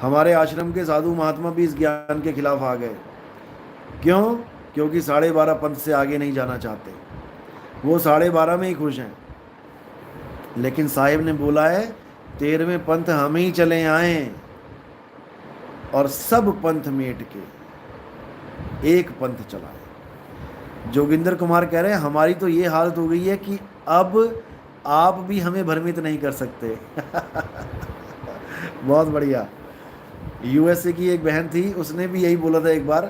हमारे आश्रम के साधु महात्मा भी इस ज्ञान के खिलाफ आ गए। क्यों? क्योंकि 12.5 पंथ से आगे नहीं जाना चाहते, वो 12.5 में ही खुश हैं। लेकिन साहिब ने बोला है 13वें पंथ हम ही चले आए और सब पंथ मेट के एक पंथ चलाए। जोगिंदर कुमार कह रहे हैं हमारी तो ये हालत हो गई है कि अब आप भी हमें भ्रमित नहीं कर सकते। बहुत बढ़िया। यूएसए की एक बहन थी, उसने भी यही बोला था एक बार,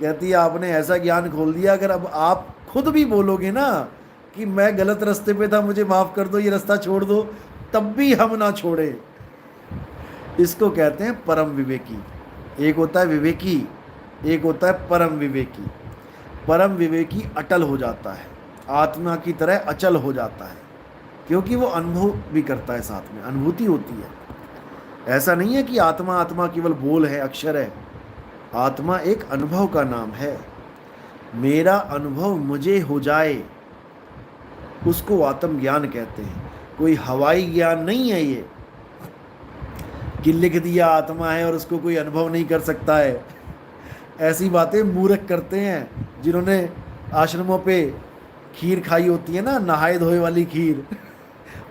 कहती है आपने ऐसा ज्ञान खोल दिया, अगर अब आप खुद भी बोलोगे ना कि मैं गलत रास्ते पे था, मुझे माफ़ कर दो, ये रास्ता छोड़ दो, तब भी हम ना छोड़े। इसको कहते हैं परम विवेकी। एक होता है विवेकी, एक होता है परम विवेकी। परम विवेकी अटल हो जाता है, आत्मा की तरह अचल हो जाता है, क्योंकि वो अनुभव भी करता है, साथ में अनुभूति होती है। ऐसा नहीं है कि आत्मा आत्मा केवल बोल है, अक्षर है। आत्मा एक अनुभव का नाम है। मेरा अनुभव मुझे हो जाए, उसको आत्मज्ञान कहते हैं। कोई हवाई ज्ञान नहीं है ये कि लिख दिया आत्मा है और उसको कोई अनुभव नहीं कर सकता है। ऐसी बातें मूर्ख करते हैं जिन्होंने आश्रमों पे खीर खाई होती है ना, नहाए धोए वाली खीर,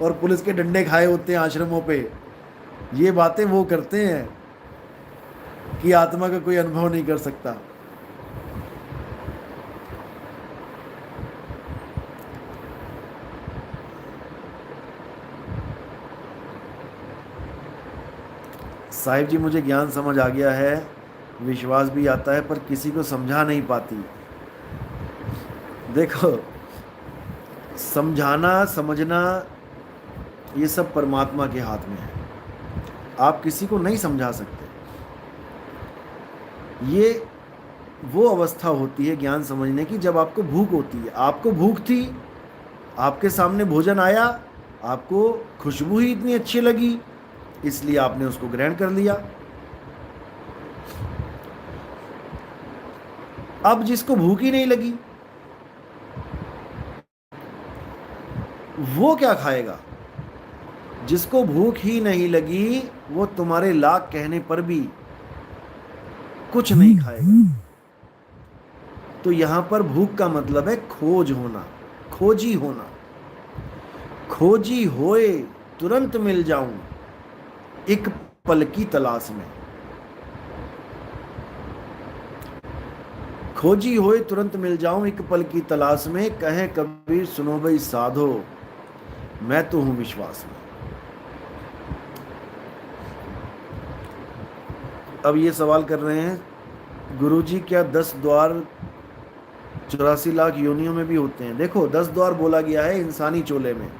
और पुलिस के डंडे खाए होते हैं आश्रमों पे। ये बातें वो करते हैं कि आत्मा का कोई अनुभव नहीं कर सकता। साहिब जी मुझे ज्ञान समझ आ गया है, विश्वास भी आता है, पर किसी को समझा नहीं पाती। देखो, समझाना समझना ये सब परमात्मा के हाथ में है। आप किसी को नहीं समझा सकते। ये वो अवस्था होती है ज्ञान समझने की जब आपको भूख होती है। आपको भूख थी, आपके सामने भोजन आया, आपको खुशबू ही इतनी अच्छी लगी, इसलिए आपने उसको ग्रहण कर लिया। अब जिसको भूख ही नहीं लगी वो क्या खाएगा? जिसको भूख ही नहीं लगी वो तुम्हारे लाख कहने पर भी कुछ नहीं खाएगा। तो यहां पर भूख का मतलब है खोज होना, खोजी होना। खोजी होए तुरंत मिल जाऊं एक पल की तलाश में। खोजी होए तुरंत मिल जाऊं एक पल की तलाश में, कहे कबीर सुनो भाई साधो मैं तो हूं विश्वास में। अब ये सवाल कर रहे हैं गुरुजी क्या 10 द्वार 84 लाख योनियों में भी होते हैं? देखो, 10 द्वार बोला गया है इंसानी चोले में।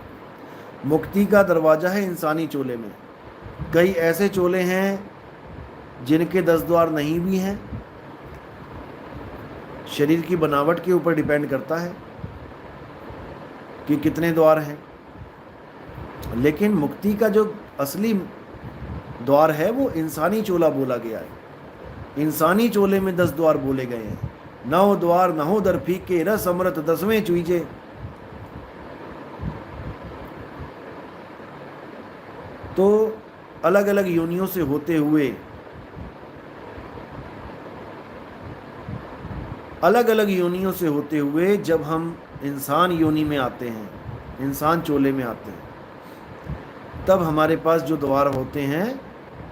मुक्ति का दरवाजा है इंसानी चोले में। कई ऐसे चोले हैं जिनके 10 द्वार नहीं भी हैं। शरीर की बनावट के ऊपर डिपेंड करता है कि कितने द्वार हैं। लेकिन मुक्ति का जो असली द्वार है वो इंसानी चोला बोला गया है। इंसानी चोले में 10 द्वार बोले गए हैं। 9 द्वार नहो दर फीके रस अमृत 10वें चुईजे। तो अलग अलग योनियों से होते हुए, अलग अलग योनियों से होते हुए जब हम इंसान योनि में आते हैं, इंसान चोले में आते हैं, तब हमारे पास जो द्वार होते हैं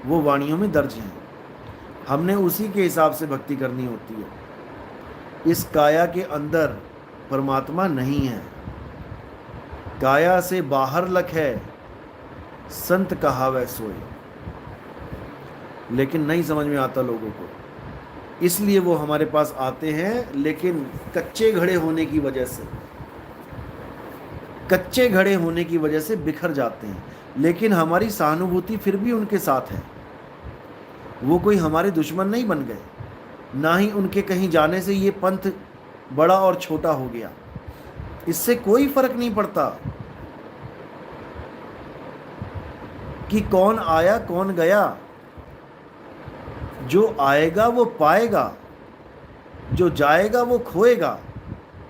वो वाणियों में दर्ज हैं। हमने उसी के हिसाब से भक्ति करनी होती है। इस काया के अंदर परमात्मा नहीं है। काया से बाहर लख है, संत कहावै सोए। लेकिन नहीं समझ में आता लोगों को, इसलिए वो हमारे पास आते हैं, लेकिन कच्चे घड़े होने की वजह से, कच्चे घड़े होने की वजह से बिखर जाते हैं। लेकिन हमारी सहानुभूति फिर भी उनके साथ है। वो कोई हमारे दुश्मन नहीं बन गए, ना ही उनके कहीं जाने से ये पंथ बड़ा और छोटा हो गया। इससे कोई फर्क नहीं पड़ता कि कौन आया कौन गया। जो आएगा वो पाएगा, जो जाएगा वो खोएगा।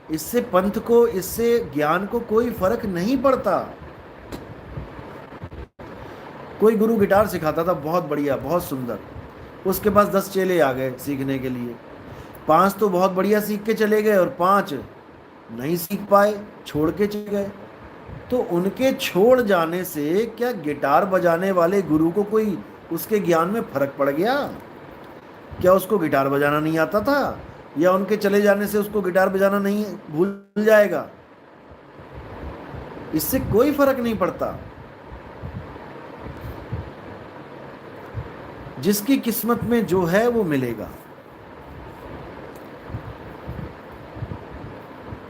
इससे पंथ को, इससे ज्ञान को कोई फर्क नहीं पड़ता। कोई गुरु गिटार सिखाता था, बहुत बढ़िया, बहुत सुंदर, उसके पास 10 चेले आ गए सीखने के लिए। 5 तो बहुत बढ़िया सीख के चले गए और 5 नहीं सीख पाए, छोड़ के चले गए। तो उनके छोड़ जाने से क्या गिटार बजाने वाले गुरु को कोई उसके ज्ञान में फर्क पड़ गया? क्या उसको गिटार बजाना नहीं आता था, या उनके चले जाने से उसको गिटार बजाना नहीं भूल जाएगा? इससे कोई फर्क नहीं पड़ता। जिसकी किस्मत में जो है वो मिलेगा।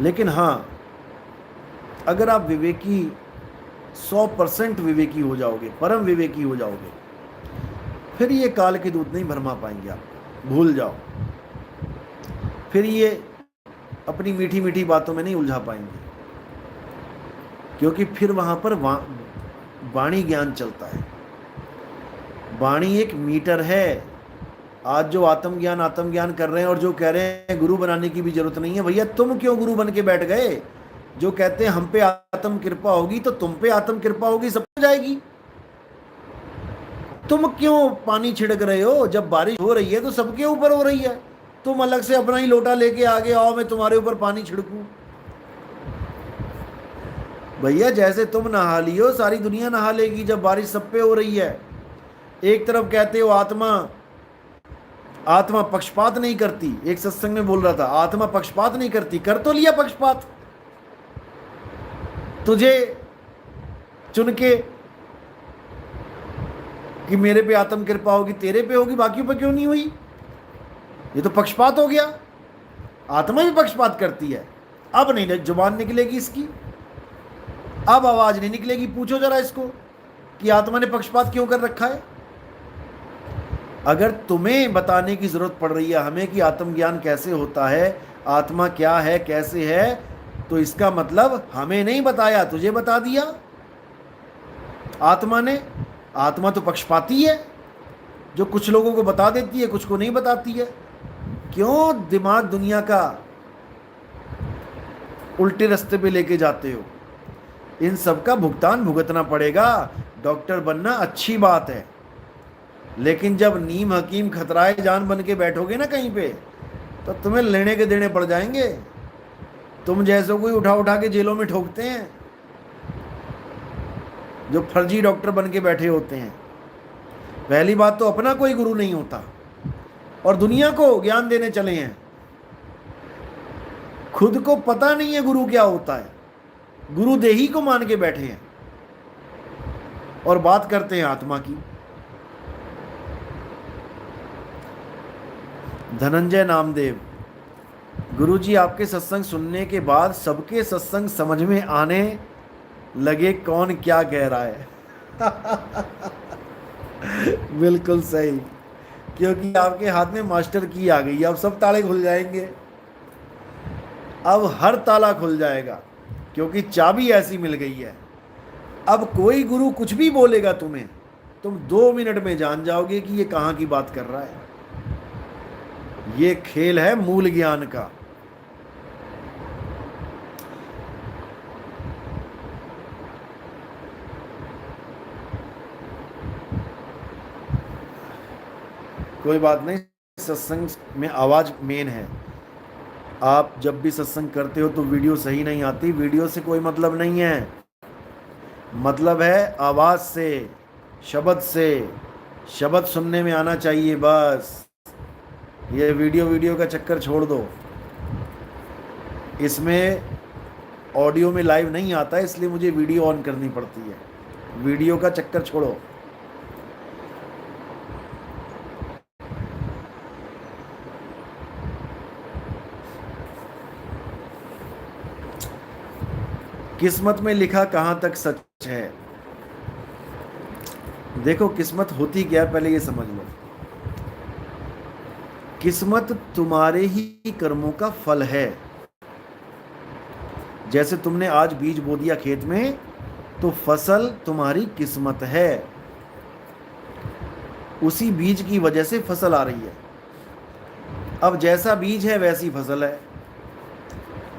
लेकिन हाँ, अगर आप विवेकी, 100% विवेकी हो जाओगे, परम विवेकी हो जाओगे, फिर ये काल के दूत नहीं भरमा पाएंगे आपको, भूल जाओ। फिर ये अपनी मीठी मीठी बातों में नहीं उलझा पाएंगे, क्योंकि फिर वहां पर वाणी ज्ञान चलता है। वाणी एक मीटर है। आज जो आत्मज्ञान कर रहे हैं और जो कह रहे हैं गुरु बनाने की भी जरूरत नहीं है, भैया तुम क्यों गुरु बन के बैठ गए? जो कहते हैं हम पे आत्म कृपा होगी, तो तुम पे आत्म कृपा होगी, सब हो जाएगी। तुम क्यों पानी छिड़क रहे हो? जब बारिश हो रही है तो सबके ऊपर हो रही है, तुम अलग से अपना ही लोटा लेके आगे आओ, मैं तुम्हारे ऊपर पानी छिड़कूं? भैया जैसे तुम नहा लियो, सारी दुनिया नहा लेगी जब बारिश सब पे हो रही है। एक तरफ कहते हो आत्मा पक्षपात नहीं करती, एक सत्संग में बोल रहा था आत्मा पक्षपात नहीं करती, कर तो लिया पक्षपात। तुझे चुन के कि मेरे पे आत्म कृपा होगी, तेरे पे होगी, बाकियों पे क्यों नहीं हुई? ये तो पक्षपात हो गया। आत्मा भी पक्षपात करती है। अब नहीं जुबान निकलेगी इसकी, अब आवाज नहीं निकलेगी। पूछो जरा इसको कि आत्मा ने पक्षपात क्यों कर रखा है। अगर तुम्हें बताने की जरूरत पड़ रही है हमें कि आत्मज्ञान कैसे होता है, आत्मा क्या है, कैसे है, तो इसका मतलब हमें नहीं बताया, तुझे बता दिया आत्मा ने। आत्मा तो पक्षपाती है, जो कुछ लोगों को बता देती है, कुछ को नहीं बताती है। क्यों दिमाग दुनिया का उल्टे रास्ते पे लेके जाते हो? इन सब का भुगतान भुगतना पड़ेगा। डॉक्टर बनना अच्छी बात है, लेकिन जब नीम हकीम खतराए जान बन के बैठोगे ना कहीं पे, तो तुम्हें लेने के देने पड़ जाएंगे। तुम जैसों को ही उठा उठा के जेलों में ठोकते हैं, जो फर्जी डॉक्टर बन के बैठे होते हैं। पहली बात तो अपना कोई गुरु नहीं होता, और दुनिया को ज्ञान देने चले हैं। खुद को पता नहीं है गुरु क्या होता है, गुरु देही को मान के बैठे हैं और बात करते हैं आत्मा की। धनंजय नामदेव, गुरुजी आपके सत्संग सुनने के बाद सबके सत्संग समझ में आने लगे कौन क्या कह रहा है। बिल्कुल सही, क्योंकि आपके हाथ में मास्टर की आ गई, अब सब ताले खुल जाएंगे। अब हर ताला खुल जाएगा, क्योंकि चाबी ऐसी मिल गई है। अब कोई गुरु कुछ भी बोलेगा तुम्हें, तुम 2 मिनट में जान जाओगे कि ये कहाँ की बात कर रहा है। ये खेल है मूल ज्ञान का। कोई बात नहीं, सत्संग में आवाज मेन है। आप जब भी सत्संग करते हो तो वीडियो सही नहीं आती, वीडियो से कोई मतलब नहीं है। मतलब है आवाज से, शब्द से। शब्द सुनने में आना चाहिए बस। ये वीडियो का चक्कर छोड़ दो। इसमें ऑडियो में लाइव नहीं आता है, इसलिए मुझे वीडियो ऑन करनी पड़ती है। वीडियो का चक्कर छोड़ो। किस्मत में लिखा कहां तक सच है? देखो किस्मत होती क्या है, पहले ये समझ लो। किस्मत तुम्हारे ही कर्मों का फल है। जैसे तुमने आज बीज बो दिया खेत में, तो फसल तुम्हारी किस्मत है। उसी बीज की वजह से फसल आ रही है। अब जैसा बीज है वैसी फसल है।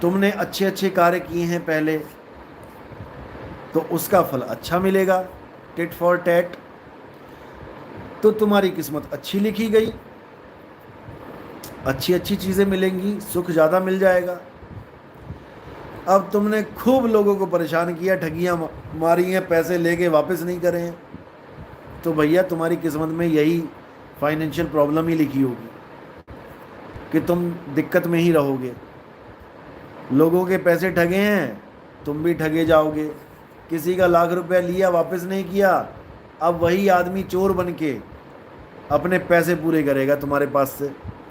तुमने अच्छे अच्छे कार्य किए हैं पहले, तो उसका फल अच्छा मिलेगा, टिट फॉर टैट। तो तुम्हारी किस्मत अच्छी लिखी गई, अच्छी अच्छी चीज़ें मिलेंगी, सुख ज़्यादा मिल जाएगा। अब तुमने खूब लोगों को परेशान किया, ठगियाँ मारी हैं, पैसे लेके वापस नहीं करे हैं, तो भैया तुम्हारी किस्मत में यही फाइनेंशियल प्रॉब्लम ही लिखी होगी कि तुम दिक्कत में ही रहोगे। लोगों के पैसे ठगे हैं, तुम भी ठगे जाओगे। किसी का लाख रुपया लिया, वापस नहीं किया, अब वही आदमी चोर बन के अपने पैसे पूरे करेगा तुम्हारे पास से,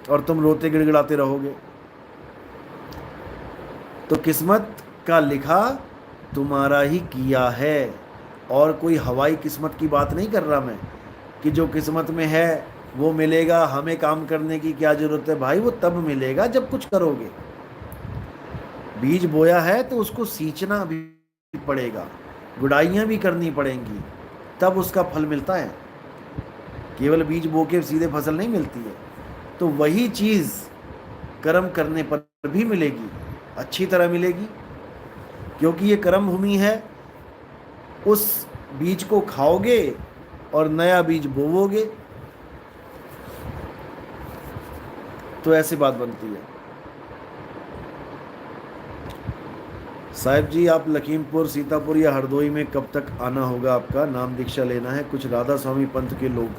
और तुम रोते गिड़गिड़ाते रहोगे। तो किस्मत का लिखा तुम्हारा ही किया है, और कोई हवाई किस्मत की बात नहीं कर रहा मैं कि जो किस्मत में है वो मिलेगा, हमें काम करने की क्या ज़रूरत है। भाई वो तब मिलेगा जब कुछ करोगे। बीज बोया है तो उसको सींचना भी पड़ेगा, गुड़ाइयाँ भी करनी पड़ेंगी, तब उसका फल मिलता है। केवल बीज बो के सीधे फसल नहीं मिलती है। तो वही चीज़ कर्म करने पर भी मिलेगी, अच्छी तरह मिलेगी, क्योंकि ये कर्म भूमि है। उस बीज को खाओगे और नया बीज बोओगे, तो ऐसी बात बनती है। साहिब जी, आप लखीमपुर, सीतापुर या हरदोई में कब तक आना होगा? आपका नाम दीक्षा लेना है। कुछ राधा स्वामी पंथ के लोग,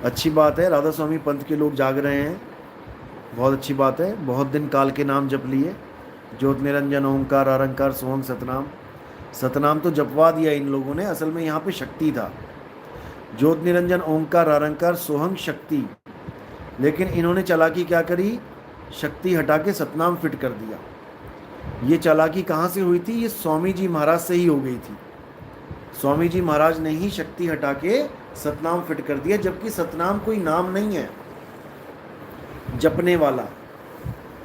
अच्छी बात है, राधा स्वामी पंथ के लोग जाग रहे हैं, बहुत अच्छी बात है। बहुत दिन काल के नाम जप लिए, ज्योत निरंजन ओंकार आरंकार सोहंग सतनाम। सतनाम तो जपवा दिया इन लोगों ने, असल में यहाँ पे शक्ति था। ज्योत निरंजन ओंकार आरंकार सोहंग शक्ति, लेकिन इन्होंने चालाकी क्या करी, शक्ति हटा के सतनाम फिट कर दिया। ये चालाकी कहाँ से हुई थी? ये स्वामी जी महाराज से ही हो गई थी। स्वामी जी महाराज ने ही शक्ति हटा के सतनाम फिट कर दिया, जबकि सतनाम कोई नाम नहीं है जपने वाला।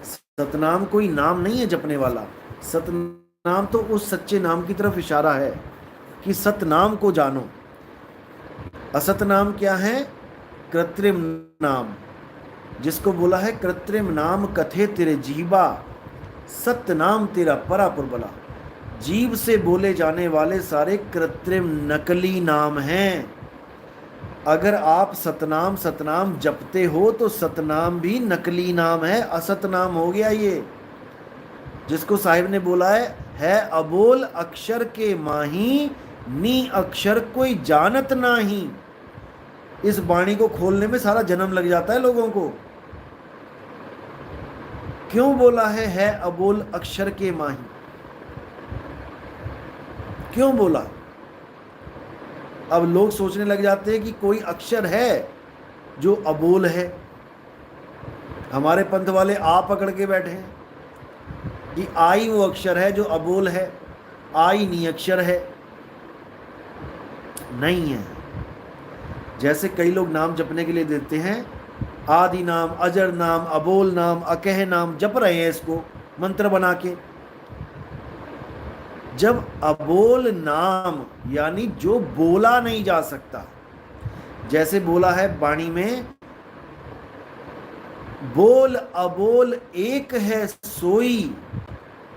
सतनाम कोई नाम नहीं है जपने वाला। सतनाम तो उस सच्चे नाम की तरफ इशारा है कि सतनाम को जानो। असतनाम क्या है? कृत्रिम नाम, जिसको बोला है कृत्रिम नाम कथे तेरे जीवा, सत्य नाम तेरा परापुर बला। जीव से बोले जाने वाले सारे कृत्रिम नकली नाम हैं। अगर आप सतनाम सतनाम जपते हो तो सतनाम भी नकली नाम है, असतनाम हो गया ये। जिसको साहिब ने बोला है अबोल अक्षर के माही, नी अक्षर कोई जानत नाही। इस वाणी को खोलने में सारा जन्म लग जाता है लोगों को। क्यों बोला है अबोल अक्षर के माही? क्यों बोला? अब लोग सोचने लग जाते हैं कि कोई अक्षर है जो अबोल है। हमारे पंथ वाले आ पकड़ के बैठे हैं कि आई वो अक्षर है जो अबोल है, आई नी अक्षर है। नहीं है। जैसे कई लोग नाम जपने के लिए देते हैं, आदि नाम, अजर नाम, अबोल नाम, अकह नाम जप रहे हैं इसको मंत्र बना के। जब अबोल नाम यानी जो बोला नहीं जा सकता, जैसे बोला है वाणी में, बोल अबोल एक है सोई,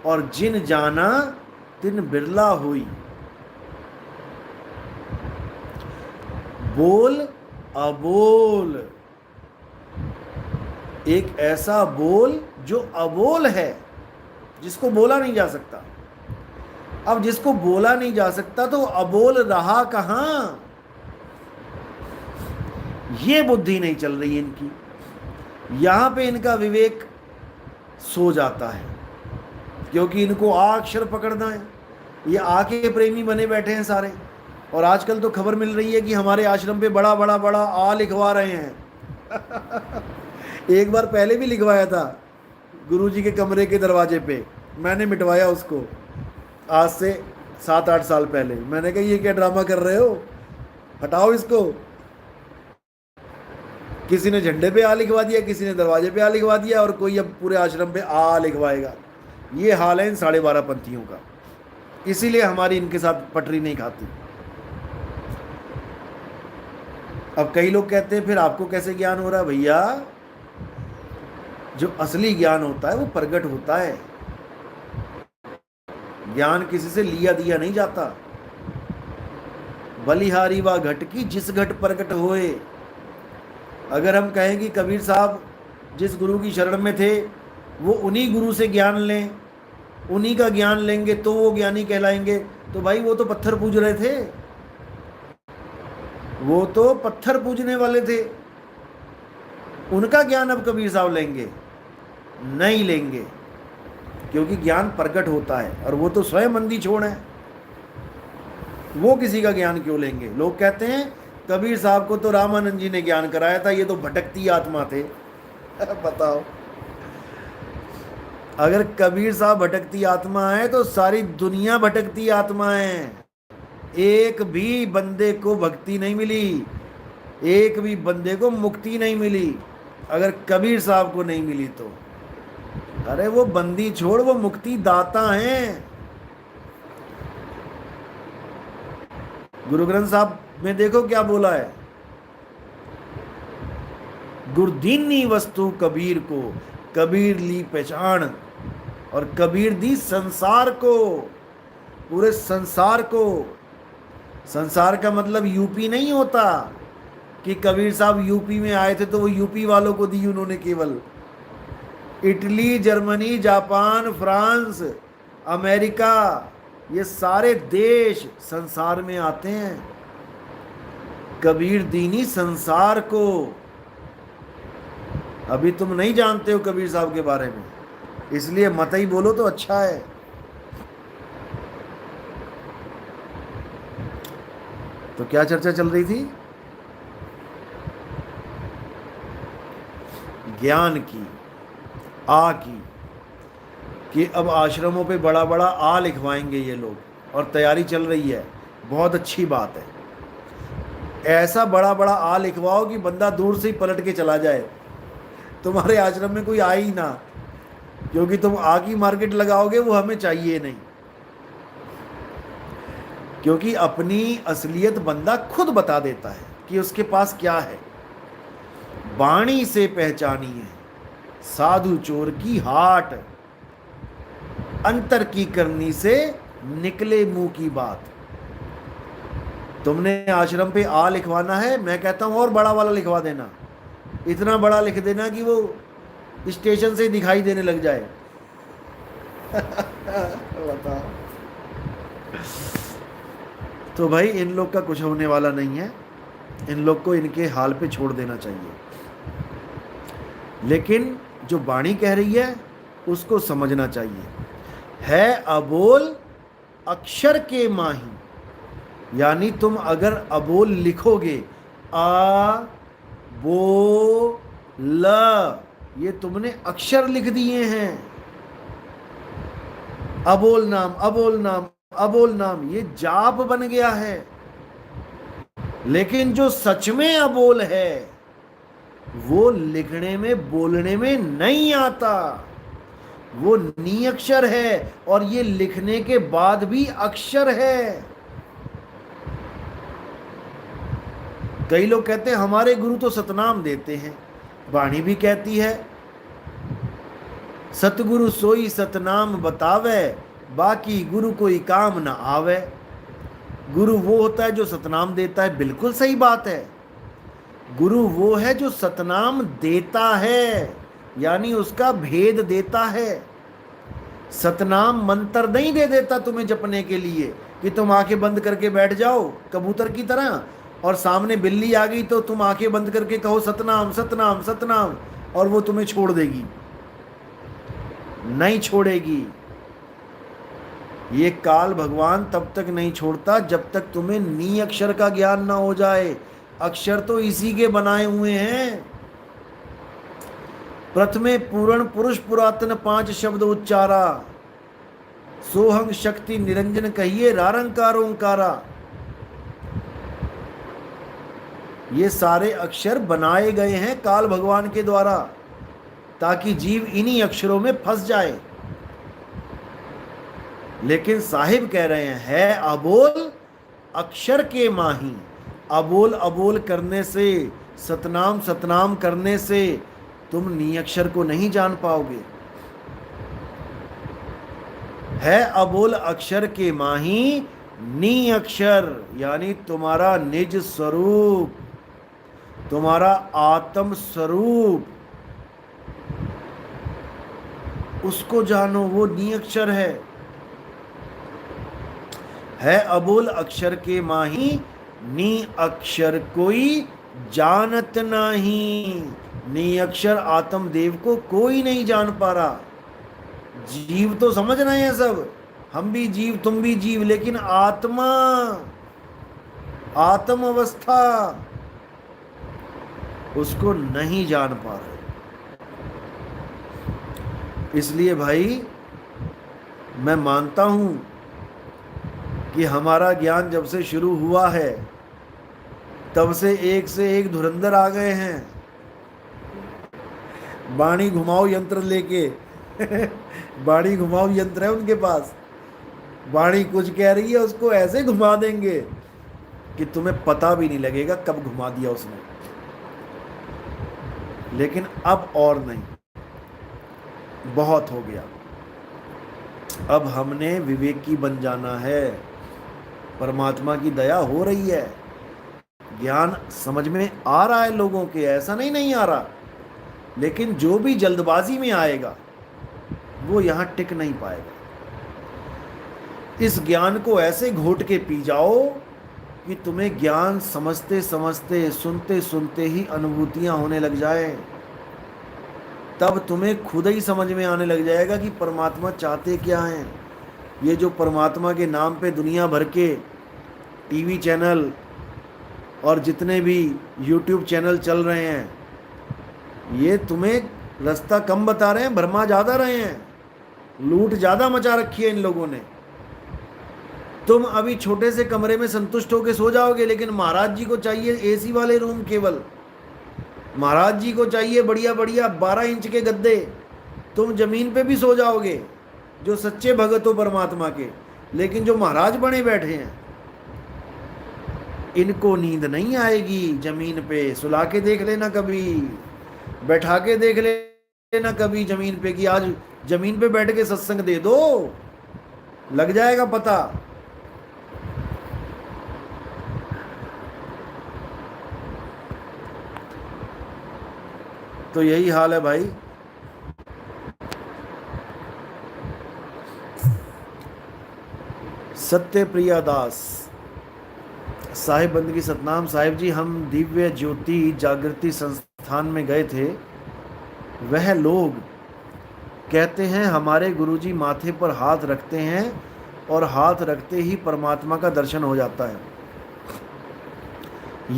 और जिन जाना तिन बिरला हुई। बोल अबोल, एक ऐसा बोल जो अबोल है, जिसको बोला नहीं जा सकता। अब जिसको बोला नहीं जा सकता तो अबोल रहा कहां? ये बुद्धि नहीं चल रही इनकी। यहां पे इनका विवेक सो जाता है, क्योंकि इनको आ अक्षर पकड़ना है। ये आ के प्रेमी बने बैठे हैं सारे। और आजकल तो खबर मिल रही है कि हमारे आश्रम पे बड़ा बड़ा बड़ा आ लिखवा रहे हैं। एक बार पहले भी लिखवाया था गुरुजी के कमरे के दरवाजे पे, मैंने मिटवाया उसको आज से 7-8 साल पहले। मैंने कहा ये क्या ड्रामा कर रहे हो, हटाओ इसको। किसी ने झंडे पे आ लिखवा दिया, किसी ने दरवाजे पे आ लिखवा दिया, और कोई अब पूरे आश्रम पे आ लिखवाएगा। ये हाल है इन 12.5 पंथियों का। इसीलिए हमारी इनके साथ पटरी नहीं खाती। अब कई लोग कहते हैं फिर आपको कैसे ज्ञान हो रहा है? भैया, जो असली ज्ञान होता है वो प्रकट होता है। ज्ञान किसी से लिया दिया नहीं जाता। बलिहारी व घट की जिस घट प्रकट होए। अगर हम कहें कि कबीर साहब जिस गुरु की शरण में थे वो उन्हीं गुरु से ज्ञान लें, उन्हीं का ज्ञान लेंगे तो वो ज्ञानी कहलाएंगे, तो भाई वो तो पत्थर पूज रहे थे, वो तो पत्थर पूजने वाले थे। उनका ज्ञान अब कबीर साहब लेंगे? नहीं लेंगे, क्योंकि ज्ञान प्रकट होता है और वो तो स्वयं अंधी छोड़ है, वो किसी का ज्ञान क्यों लेंगे। लोग कहते हैं कबीर साहब को तो रामानंद जी ने ज्ञान कराया था, ये तो भटकती आत्मा थे। बताओ, अगर कबीर साहब भटकती आत्मा है तो सारी दुनिया भटकती आत्मा है। एक भी बंदे को भक्ति नहीं मिली, एक भी बंदे को मुक्ति नहीं मिली अगर कबीर साहब को नहीं मिली तो। अरे वो बंदी छोड़, वो मुक्ति दाता हैं। गुरु ग्रंथ साहब में देखो क्या बोला है, गुरदीनी वस्तु कबीर को, कबीर ली पहचान, और कबीर दी संसार को, पूरे संसार को। संसार का मतलब यूपी नहीं होता कि कबीर साहब यूपी में आए थे तो वो यूपी वालों को दी उन्होंने केवल। Italy, Germany, Japan, France, America, ये सारे देश संसार में आते हैं। कबीर दीनी संसार को। अभी तुम नहीं जानते हो कबीर साहब के बारे में, इसलिए मत ही बोलो तो अच्छा है। तो क्या चर्चा चल रही थी? ज्ञान की, आ की, कि अब आश्रमों पे बड़ा बड़ा आ लिखवाएंगे ये लोग, और तैयारी चल रही है। बहुत अच्छी बात है, ऐसा बड़ा बड़ा आ लिखवाओ कि बंदा दूर से ही पलट के चला जाए, तुम्हारे आश्रम में कोई आ ही ना, क्योंकि तुम आ की मार्केट लगाओगे वो हमें चाहिए नहीं। क्योंकि अपनी असलियत बंदा खुद बता देता है कि उसके पास क्या है। वाणी से पहचानी है साधु चोर की हाट, अंतर की करनी से निकले मुंह की बात। तुमने आश्रम पे आ लिखवाना है, मैं कहता हूं और बड़ा वाला लिखवा देना, इतना बड़ा लिख देना कि वो स्टेशन से दिखाई देने लग जाए। बताओ। तो भाई इन लोग का कुछ होने वाला नहीं है, इन लोग को इनके हाल पे छोड़ देना चाहिए। लेकिन जो वाणी कह रही है उसको समझना चाहिए। है अबोल अक्षर के माही, यानी तुम अगर अबोल लिखोगे, आ बो ल, ये तुमने अक्षर लिख दिए हैं। अबोल नाम, अबोल नाम, अबोल नाम, ये जाप बन गया है। लेकिन जो सच में अबोल है वो लिखने में बोलने में नहीं आता, वो नी अक्षर है, और ये लिखने के बाद भी अक्षर है। कई लोग कहते हैं हमारे गुरु तो सतनाम देते हैं, वाणी भी कहती है सतगुरु सोई सतनाम बतावे, बाकी गुरु कोई काम ना आवे। गुरु वो होता है जो सतनाम देता है, बिल्कुल सही बात है। गुरु वो है जो सतनाम देता है, यानी उसका भेद देता है। सतनाम मंत्र नहीं दे देता तुम्हें जपने के लिए कि तुम आंखें बंद करके बैठ जाओ कबूतर की तरह, और सामने बिल्ली आ गई तो तुम आंखें बंद करके कहो सतनाम सतनाम सतनाम, और वो तुम्हें छोड़ देगी। नहीं छोड़ेगी। ये काल भगवान तब तक नहीं छोड़ता जब तक तुम्हें नी अक्षर का ज्ञान ना हो जाए। अक्षर तो इसी के बनाए हुए हैं। प्रथमे पूर्ण पुरुष पुरातन 5 शब्द उच्चारा, सोहंग शक्ति निरंजन कहिए रारंकार ओंकारा। ये सारे अक्षर बनाए गए हैं काल भगवान के द्वारा, ताकि जीव इन्हीं अक्षरों में फंस जाए। लेकिन साहिब कह रहे हैं है अबोल अक्षर के माही। अबोल अबोल करने से, सतनाम सतनाम करने से तुम नी अक्षर को नहीं जान पाओगे। है अबोल अक्षर के माही, नी अक्षर यानी तुम्हारा निज स्वरूप, तुम्हारा आत्म स्वरूप, उसको जानो, वो नी अक्षर है अबोल अक्षर के माही, नी अक्षर कोई जानत नहीं। नी अक्षर आत्म देव को कोई नहीं जान पा रहा। जीव तो समझ रहे हैं सब, हम भी जीव तुम भी जीव, लेकिन आत्मा, आत्म अवस्था, उसको नहीं जान पा रहे। इसलिए भाई मैं मानता हूं कि हमारा ज्ञान जब से शुरू हुआ है तब से एक धुरंधर आ गए हैं, बाणी घुमाओ यंत्र लेके बाणी घुमाओ यंत्र है उनके पास, बाणी कुछ कह रही है उसको ऐसे घुमा देंगे कि तुम्हें पता भी नहीं लगेगा कब घुमा दिया उसने। लेकिन अब और नहीं, बहुत हो गया, अब हमने विवेकी बन जाना है। परमात्मा की दया हो रही है, ज्ञान समझ में आ रहा है लोगों के, ऐसा नहीं आ रहा, लेकिन जो भी जल्दबाजी में आएगा वो यहां टिक नहीं पाएगा। इस ज्ञान को ऐसे घोट के पी जाओ कि तुम्हें ज्ञान समझते समझते, सुनते सुनते ही अनुभूतियां होने लग जाए। तब तुम्हें खुद ही समझ में आने लग जाएगा कि परमात्मा चाहते क्या हैं। ये जो परमात्मा के नाम पे दुनिया भर के टीवी चैनल और जितने भी यूट्यूब चैनल चल रहे हैं, ये तुम्हें रास्ता कम बता रहे हैं, भरमा ज़्यादा रहे हैं, लूट ज़्यादा मचा रखी है इन लोगों ने। तुम अभी छोटे से कमरे में संतुष्ट होकर सो जाओगे, लेकिन महाराज जी को चाहिए एसी वाले रूम, केवल महाराज जी को चाहिए बढ़िया बढ़िया 12 इंच के गद्दे। तुम जमीन पे भी सो जाओगे जो सच्चे भगत हो परमात्मा के, लेकिन जो महाराज बने बैठे हैं इनको नींद नहीं आएगी। जमीन पे सुला के देख लेना कभी, बैठा के देख लेना कभी जमीन पे, कि आज जमीन पे बैठ के सत्संग दे दो, लग जाएगा पता। तो यही हाल है भाई। सत्य प्रिया दास साहिब बंदगी सतनाम साहिब जी, हम दिव्य ज्योति जागृति संस्थान में गए थे। वह लोग कहते हैं हमारे गुरुजी माथे पर हाथ रखते हैं और हाथ रखते ही परमात्मा का दर्शन हो जाता है।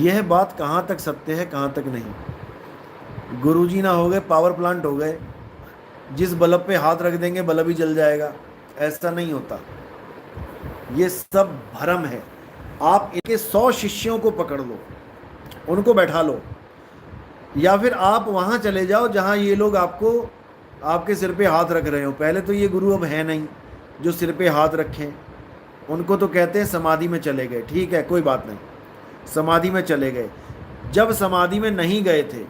यह बात कहाँ तक सत्य है, कहाँ तक नहीं। गुरुजी ना हो गए पावर प्लांट हो गए, जिस बल्ब पे हाथ रख देंगे बल्ब ही जल जाएगा, ऐसा नहीं होता। ये सब भ्रम है। आप इनके 100 शिष्यों को पकड़ लो, उनको बैठा लो, या फिर आप वहाँ चले जाओ जहाँ ये लोग आपको आपके सिर पे हाथ रख रहे हो। पहले तो ये गुरु अब है नहीं जो सिर पे हाथ रखें, उनको तो कहते हैं समाधि में चले गए। ठीक है, कोई बात नहीं, समाधि में चले गए। जब समाधि में नहीं गए थे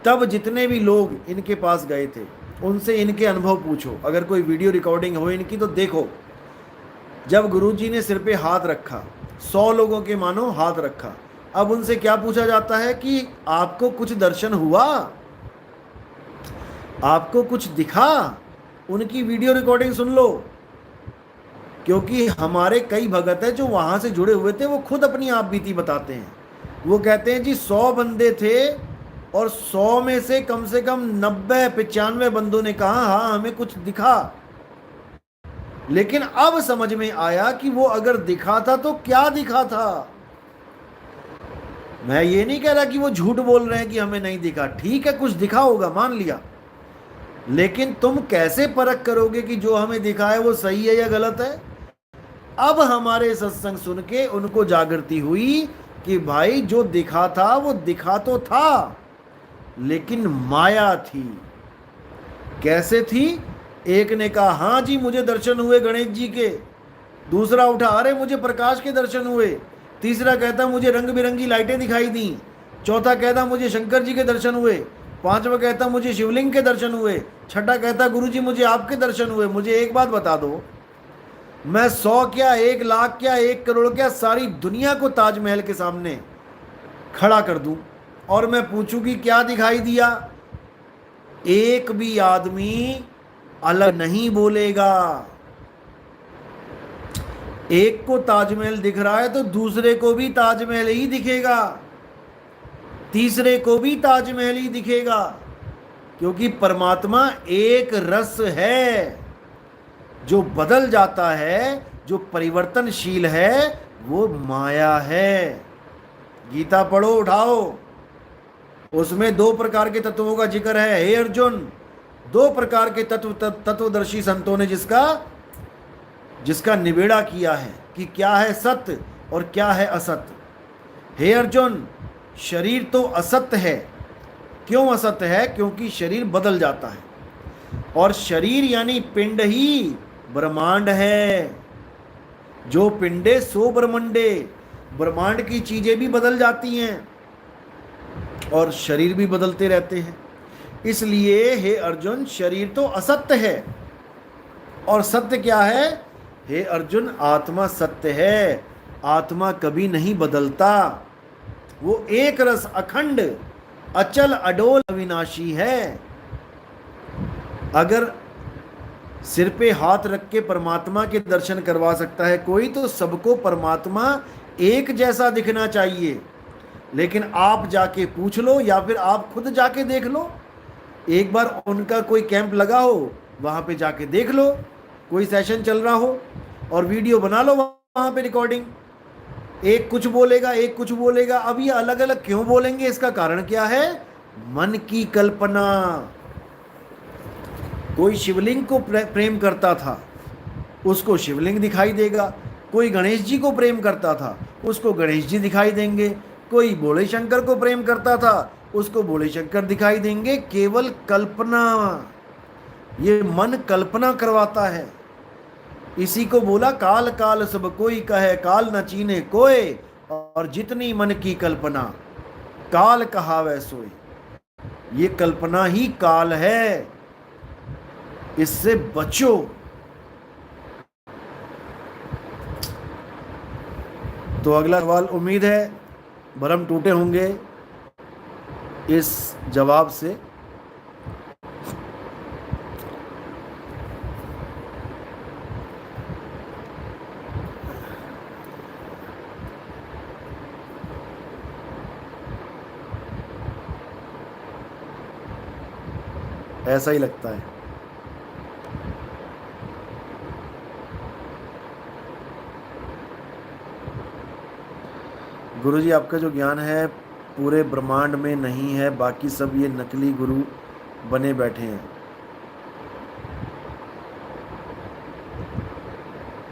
तब जितने भी लोग इनके पास गए थे उनसे इनके अनुभव पूछो, अगर कोई वीडियो रिकॉर्डिंग हो इनकी तो देखो। जब गुरुजी ने सिर पे हाथ रखा, 100 लोगों के मानो हाथ रखा, अब उनसे क्या पूछा जाता है कि आपको कुछ दर्शन हुआ, आपको कुछ दिखा? उनकी वीडियो रिकॉर्डिंग सुन लो, क्योंकि हमारे कई भगत हैं जो वहां से जुड़े हुए थे, वो खुद अपनी आप बीती बताते हैं। वो कहते हैं जी 100 बंदे थे और 100 में से कम 90-95 बंदों ने कहा हाँ हमें कुछ दिखा। लेकिन अब समझ में आया कि वो अगर दिखा था तो क्या दिखा था। मैं ये नहीं कह रहा कि वो झूठ बोल रहे हैं कि हमें नहीं दिखा, ठीक है कुछ दिखा होगा मान लिया, लेकिन तुम कैसे परख करोगे कि जो हमें दिखा है वो सही है या गलत है? अब हमारे सत्संग सुन के उनको जागृति हुई कि भाई जो दिखा था वो दिखा तो था, लेकिन माया थी। कैसे थी? एक ने कहा हाँ जी मुझे दर्शन हुए गणेश जी के, दूसरा उठा अरे मुझे प्रकाश के दर्शन हुए, तीसरा कहता मुझे रंग बिरंगी लाइटें दिखाई दी, चौथा कहता मुझे शंकर जी के दर्शन हुए, पांचवा कहता मुझे शिवलिंग के दर्शन हुए, छठा कहता गुरुजी मुझे आपके दर्शन हुए। मुझे एक बात बता दो, मैं 100 क्या, 1 लाख क्या, 1 करोड़ क्या, सारी दुनिया को ताजमहल के सामने खड़ा कर दूं और मैं पूछूं कि क्या दिखाई दिया, एक भी आदमी अलग नहीं बोलेगा। एक को ताजमहल दिख रहा है तो दूसरे को भी ताजमहल ही दिखेगा, तीसरे को भी ताजमहल ही दिखेगा, क्योंकि परमात्मा एक रस है, जो बदल जाता है, जो परिवर्तनशील है, वो माया है। गीता पढ़ो, उठाओ, उसमें 2 प्रकार के तत्वों का जिक्र है। हे अर्जुन, 2 प्रकार के तत्वदर्शी संतों ने जिसका निबेड़ा किया है कि क्या है सत्य और क्या है असत्य। हे अर्जुन, शरीर तो असत्य है। क्यों असत्य है? क्योंकि शरीर बदल जाता है, और शरीर यानी पिंड ही ब्रह्मांड है। जो पिंडे सो ब्रह्मंडे, ब्रह्मांड की चीजें भी बदल जाती हैं और शरीर भी बदलते रहते हैं। इसलिए हे अर्जुन, शरीर तो असत्य है, और सत्य क्या है? हे अर्जुन, आत्मा सत्य है। आत्मा कभी नहीं बदलता, वो एक रस अखंड अचल अडोल अविनाशी है। अगर सिर पे हाथ रख के परमात्मा के दर्शन करवा सकता है कोई, तो सबको परमात्मा एक जैसा दिखना चाहिए। लेकिन आप जाके पूछ लो या फिर आप खुद जाके देख लो, एक बार उनका कोई कैंप लगा हो, वहां पे जाके देख लो, कोई सेशन चल रहा हो और वीडियो बना लो वहां पे रिकॉर्डिंग। एक कुछ बोलेगा, एक कुछ बोलेगा। अब ये अलग अलग क्यों बोलेंगे? इसका कारण क्या है? मन की कल्पना। कोई शिवलिंग को प्रेम करता था, उसको शिवलिंग दिखाई देगा। कोई गणेश जी को प्रेम करता था, उसको गणेश जी दिखाई देंगे। कोई भोले शंकर को प्रेम करता था, उसको भोले शंकर दिखाई देंगे। केवल कल्पना, ये मन कल्पना करवाता है। इसी को बोला काल काल सब कोई कहे, काल न चीने कोय, और जितनी मन की कल्पना काल कहावै सोई। ये कल्पना ही काल है, इससे बचो। तो अगला सवाल, उम्मीद है भरम टूटे होंगे इस जवाब से। ऐसा ही लगता है। गुरुजी, आपका जो ज्ञान है पूरे ब्रह्मांड में नहीं है, बाकी सब ये नकली गुरु बने बैठे हैं।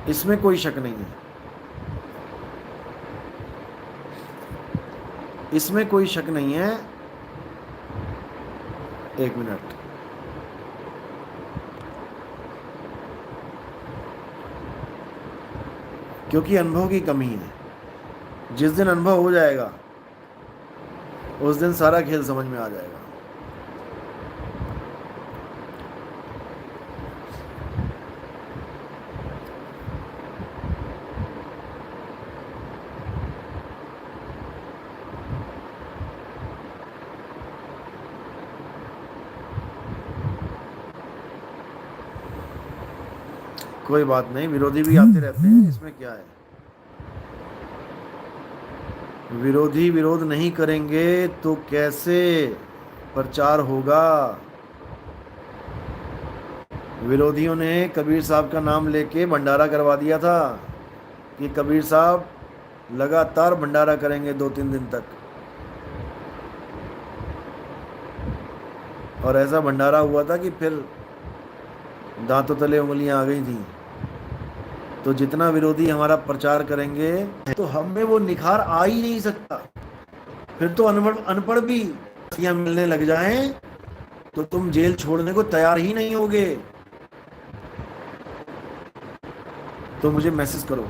इसमें कोई शक नहीं है, इसमें कोई शक नहीं है। एक मिनट, क्योंकि अनुभव की कमी है। जिस दिन अनुभव हो जाएगा उस दिन सारा खेल समझ में आ जाएगा। कोई बात नहीं, विरोधी भी आते रहते हैं, इसमें क्या है। विरोधी विरोध नहीं करेंगे तो कैसे प्रचार होगा? विरोधियों ने कबीर साहब का नाम लेके भंडारा करवा दिया था कि कबीर साहब लगातार भंडारा करेंगे 2-3 दिन तक, और ऐसा भंडारा हुआ था कि फिर दांतों तले उंगलियां आ गई थी। तो जितना विरोधी हमारा प्रचार करेंगे तो हम में वो निखार आ ही नहीं सकता। फिर तो अनपढ़ भी मिलने लग जाएं तो तुम जेल छोड़ने को तैयार ही नहीं होगे। तो मुझे मैसेज करो।